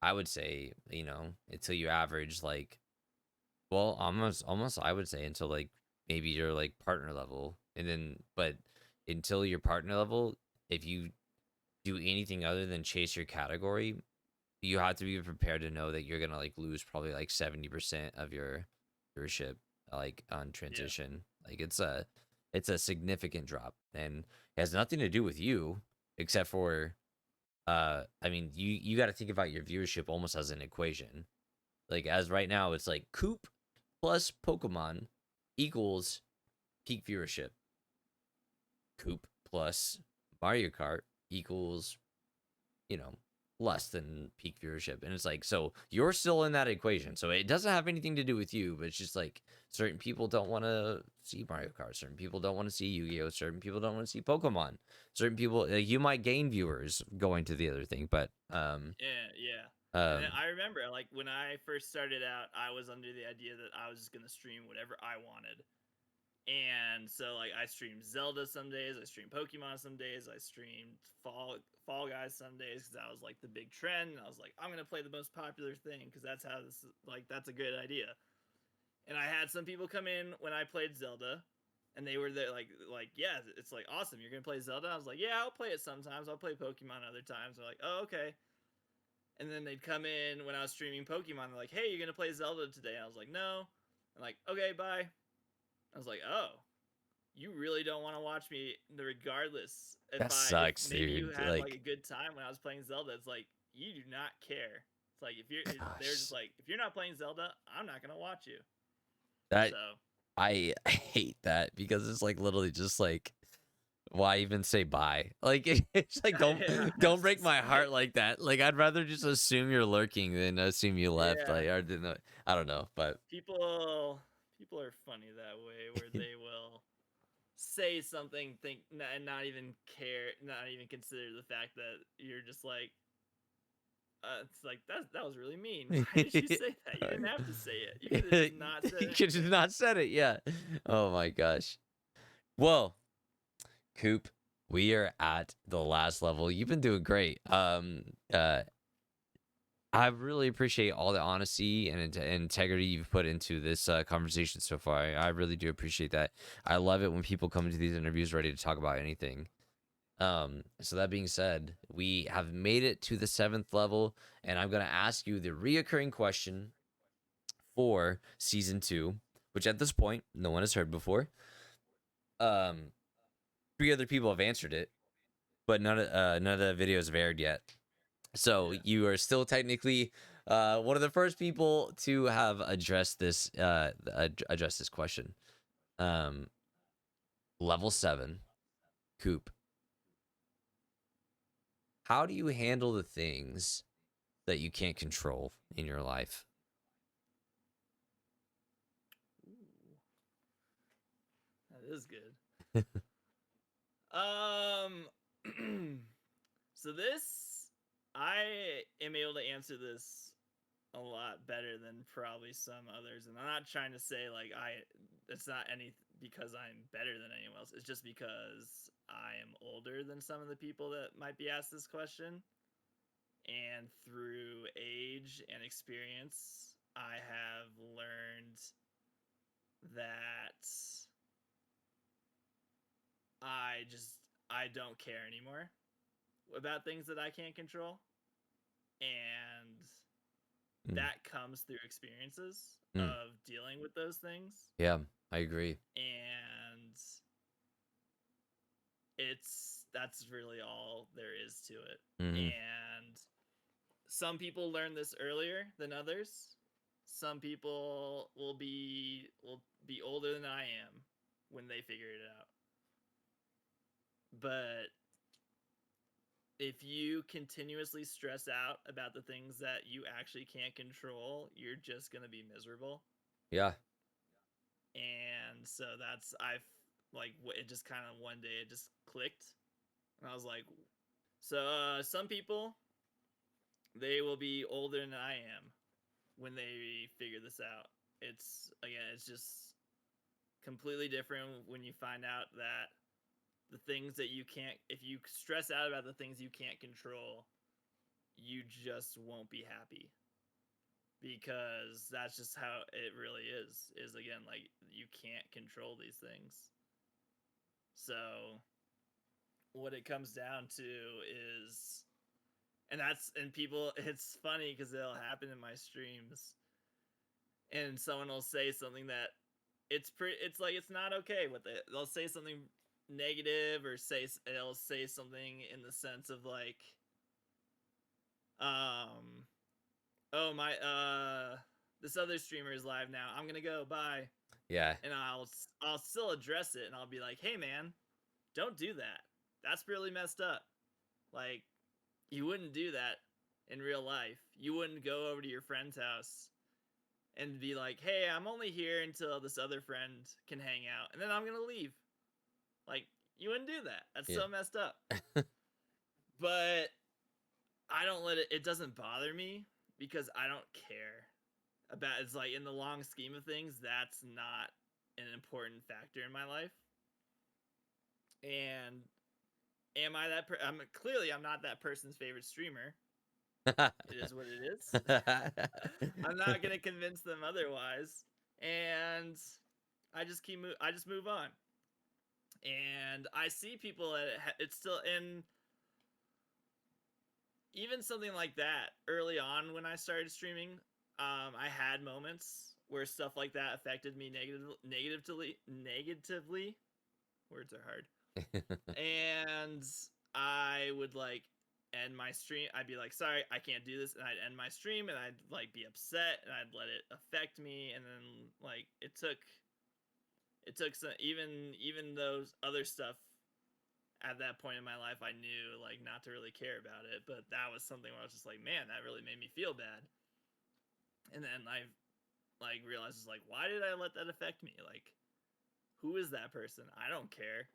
I would say, until you average like, well, almost I would say until like maybe you're like partner level, and then but until your partner level, if you do anything other than chase your category, you have to be prepared to know that you're gonna like lose probably like 70% of your viewership like on Yeah. transition. Like it's a significant drop, and it has nothing to do with you except for I mean you got to think about your viewership almost as an equation. Like as right now it's like Coop plus Pokemon equals peak viewership. Coop plus Mario Kart equals, you know, less than peak viewership. And it's like, so you're still in that equation. So it doesn't have anything to do with you, but it's just like certain people don't want to see Mario Kart. Certain people don't want to see Yu-Gi-Oh! Certain people don't want to see Pokemon. Certain people, you might gain viewers going to the other thing, but Yeah. And then um, I remember, like, when I first started out, I was under the idea that I was just gonna stream whatever I wanted. And so, like, I streamed Zelda some days, I streamed Pokemon some days, I streamed Fall Guys some days because that was like the big trend. And I was like, I'm gonna play the most popular thing because that's how this like that's a good idea. And I had some people come in when I played Zelda, and they were there like yeah, it's like awesome. You're gonna play Zelda. I was like, yeah, I'll play it sometimes. I'll play Pokemon other times. They're like, oh, okay. And then they'd come in when I was streaming Pokemon. They're like, hey, you're gonna play Zelda today? And I was like, no. I'm like, okay, bye. I was like, oh, you really don't want to watch me regardless that if sucks, maybe you dude. had like a Like, good time when I was playing Zelda. It's like you do not care. It's like they're just gosh, like, if you're not playing Zelda, I'm not gonna watch you. that So I hate that because it's like literally just like why even say bye? Like it's like yeah, I don't was break just my like, heart like that. Like I'd rather just assume you're lurking than assume you left. yeah, Like or didn't I don't know, but people are funny that way where they will say something, think and not even care, not even consider the fact that you're just like, it's like that was really mean. Why did you say that? You didn't have to say it. You could have just not said you could just anything. not said it. Yeah. Oh my gosh. Well, Coop, we are at the last level. You've been doing great. I really appreciate all the honesty and integrity you've put into this conversation so far. I really do appreciate that. I love it when people come into these interviews ready to talk about anything. So that being said, we have made it to the 7th level, and I'm gonna ask you the reoccurring question for season 2, which at this point no one has heard before. Um, 3 other people have answered it, but none of the videos have aired yet. So Yeah. you are still technically one of the first people to have addressed this question. Um, level 7, Coop. How do you handle the things that you can't control in your life? Ooh, that is good. Um, so this, I am able to answer this a lot better than probably some others, and I'm not trying to say like it's not any because I'm better than anyone else. It's just because I am older than some of the people that might be asked this question, and through age and experience, I have learned that I don't care anymore about things that I can't control, and Mm, that comes through experiences mm, of dealing with those things. yeah, I agree. And that's really all there is to it. Hmm. And some people learn this earlier than others. Some people will be older than I am when they figure it out. But if you continuously stress out about the things that you actually can't control, you're just going to be miserable. Yeah. And so I've like it just kind of one day it just clicked, and I was like, so some people, they will be older than I am when they figure this out. It's just completely different when you find out that the things that you can't, if you stress out about the things you can't control, you just won't be happy, because that's just how it really is again, like, you can't control these things. So what it comes down to is, and people, it's funny because it'll happen in my streams, and someone will say something that it's like it's not okay with it. They'll say something negative, or they'll say something in the sense of like, um oh my, this other streamer is live now, I'm gonna go, bye. Yeah. And I'll still address it, and I'll be like, hey man, don't do that. That's really messed up. Like, you wouldn't do that in real life. You wouldn't go over to your friend's house and be like, hey, I'm only here until this other friend can hang out, and then I'm gonna leave. Like, you wouldn't do that. That's Yeah. so messed up. But I don't let it doesn't bother me because I don't care about, it's like, in the long scheme of things, that's not an important factor in my life. And am I that clearly I'm not that person's favorite streamer. It is what it is. I'm not gonna convince them otherwise, and I just move on. And I see people it's still in, even something like that early on when I started streaming. I had moments where stuff like that affected me negatively. Words are hard. And I would like end my stream. I'd be like, sorry, I can't do this, and I'd end my stream, and I'd like be upset, and I'd let it affect me. And then like it took some, even those other stuff at that point in my life, I knew like not to really care about it, but that was something where I was just like, man, that really made me feel bad. And then I like realized, it's like, why did I let that affect me? Like, who is that person? I don't care.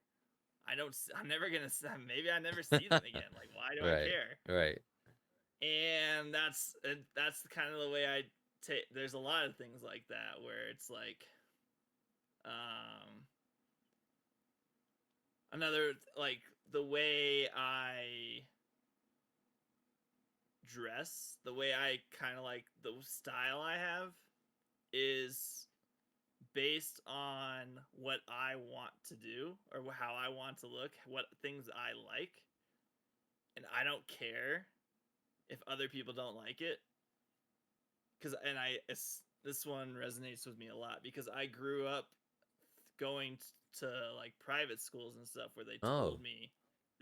I'm never gonna, maybe I never see them again. Like, why do I care? Right. And that's kind of the way I take. There's a lot of things like that where it's like, another, like, the way I dress, the way I kind of like the style I have is based on what I want to do, or how I want to look, what things I like. And I don't care if other people don't like it. This one resonates with me a lot because I grew up going to like private schools and stuff where they told me,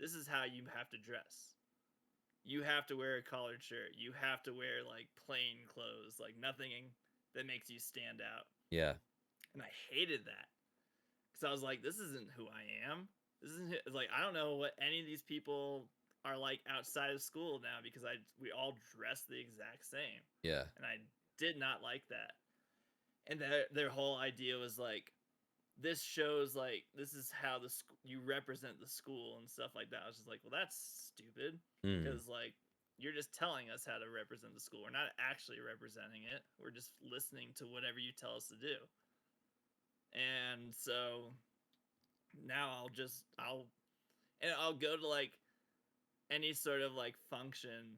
this is how you have to dress. You have to wear a collared shirt. You have to wear like plain clothes, like nothing that makes you stand out. Yeah. And I hated that because I was like, this isn't who I am. This isn't like, I don't know what any of these people are like outside of school now, because we all dress the exact same. Yeah. And I did not like that. And their whole idea was like, this shows like, this is how you represent the school and stuff like that. I was just like, well, that's stupid, because like, you're just telling us how to represent the school. We're not actually representing it. We're just listening to whatever you tell us to do. And so now I'll go to like any sort of like function,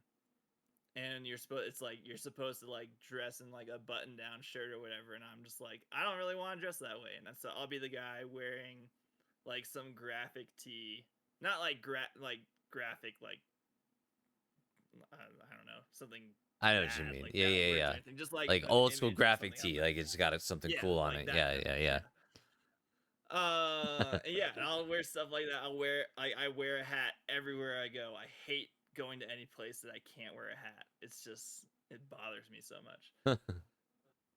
and you're supposed to like dress in like a button down shirt or whatever, and I'm just like, I don't really want to dress that way. And so I'll be the guy wearing like some graphic tee, not like graphic, like I don't know, something. I know what you mean. Like Yeah. Just like old school graphic tee, like it's got something cool on like it. Yeah. Yeah, and I'll wear stuff like that. I wear a hat everywhere I go. I hate going to any place that I can't wear a hat. It bothers me so much.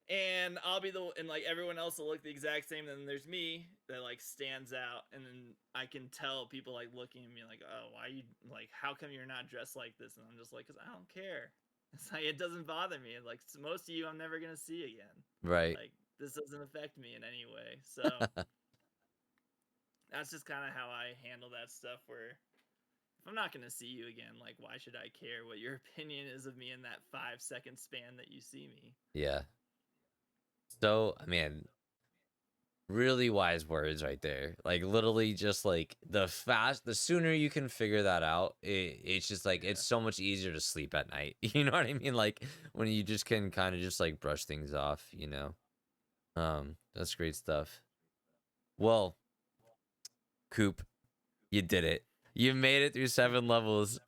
And and like everyone else will look the exact same. Then there's me that like stands out, and then I can tell people like looking at me like, oh, why you like, how come you're not dressed like this? And I'm just like, because I don't care. It's like, it doesn't bother me. Like, most of you I'm never gonna see again. Right. Like, this doesn't affect me in any way. So that's just kind of how I handle that stuff, where if I'm not gonna see you again, like, why should I care what your opinion is of me in that 5-second span that you see me? Yeah. So, I mean, really wise words right there. Like, literally just like the sooner you can figure that out, it's just like, it's so much easier to sleep at night. You know what I mean? Like, when you just can kind of just like brush things off, you know? That's great stuff. Well, Coop, you did it. You made it through 7 levels.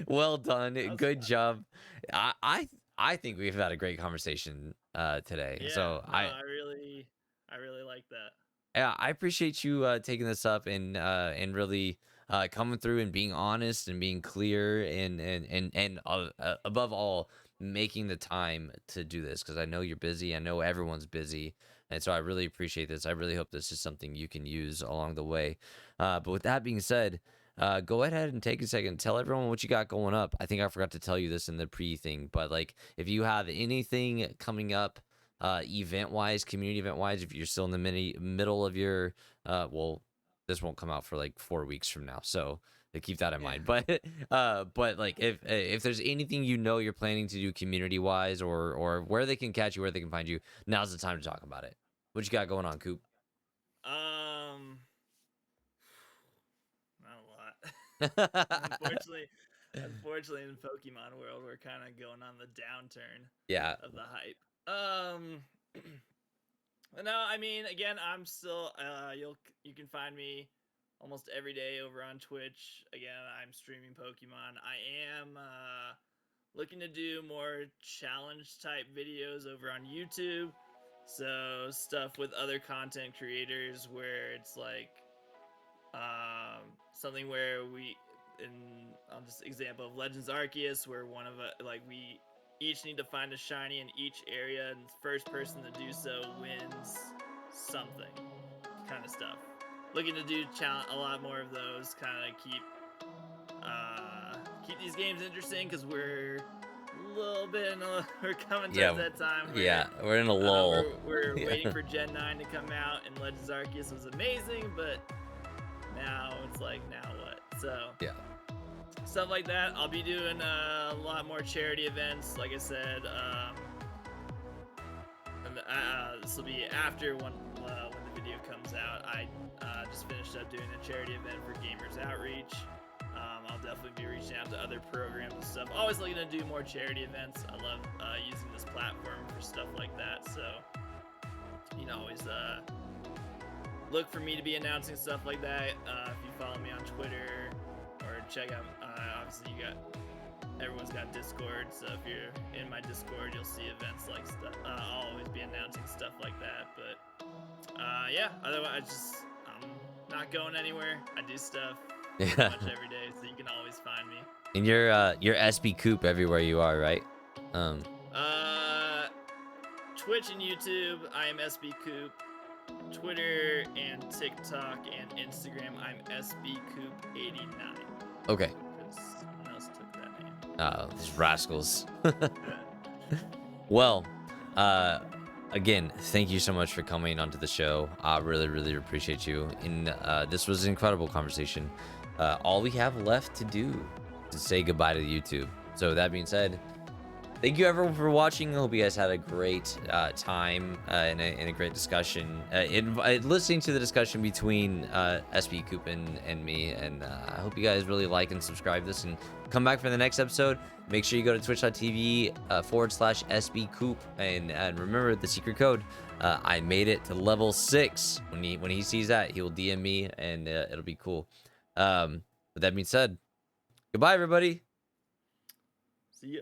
Well done. That was Good fun. job. I I I think we've had a great conversation today. Yeah, So no, I really like that. yeah, I appreciate you taking this up and really coming through and being honest and being clear and above all making the time to do this because I know you're busy. I know everyone's busy, and so I really appreciate this. I really hope this is something you can use along the way. But with that being said, go ahead and take a second. Tell everyone what you got going up. I think I forgot to tell you this in the pre thing, but like if you have anything coming up event wise, community event wise, if you're still in the middle of your well, this won't come out for like 4 weeks from now, so keep that in Yeah. mind. But like if there's anything you're planning to do community wise or where they can catch you, where they can find you, now's the time to talk about it. What you got going on, Coop? Um, not a lot. unfortunately, unfortunately, in Pokemon world, we're kind of going on the downturn Yeah. of the hype. Um, no, I mean, again, I'm still. You can find me almost every day over on Twitch. Again, I'm streaming Pokemon. I am looking to do more challenge type videos over on YouTube. So stuff with other content creators where it's like something where we in I'll just example of Legends Arceus where one of like we each need to find a shiny in each area and the first person to do so wins something kind of stuff. Looking to do a lot more of those, kind of keep these games interesting because we're a little bit we're coming towards Yeah. that time Yeah. where We're in a lull. we're Yeah. waiting for Gen 9 to come out, and Legends Arceus was amazing, but now it's like, now what? So, Yeah. stuff like that. I'll be doing a lot more charity events, like I said. This will be after when the video comes out. I just finished up doing a charity event for Gamers Outreach. I'll definitely be reaching out to other programs and stuff. Always looking to do more charity events. I love using this platform for stuff like that. So, always look for me to be announcing stuff like that. If you follow me on Twitter or check out, obviously everyone's got Discord. So if you're in my Discord, you'll see events like stuff. I'll always be announcing stuff like that. But yeah, otherwise, I'm not going anywhere. I do stuff pretty Yeah. much every day, so you can always find me. And you're SBCoop everywhere you are, right? Twitch and YouTube, I am SBCoop. Twitter and TikTok and Instagram, I'm SBCoop89. Okay. Because someone else took that name. These rascals. Well, again, thank you so much for coming onto the show. I really, really appreciate you. And this was an incredible conversation. All we have left to do is say goodbye to YouTube. So that being said, thank you everyone for watching. I hope you guys had a great time and a great discussion. Listening to the discussion between SBCoop and me. And I hope you guys really like and subscribe this and come back for the next episode. Make sure you go to twitch.tv/SBCoop and remember the secret code. I made it to level 6. When he sees that, he will DM me and it'll be cool. With that being said, goodbye everybody. See ya.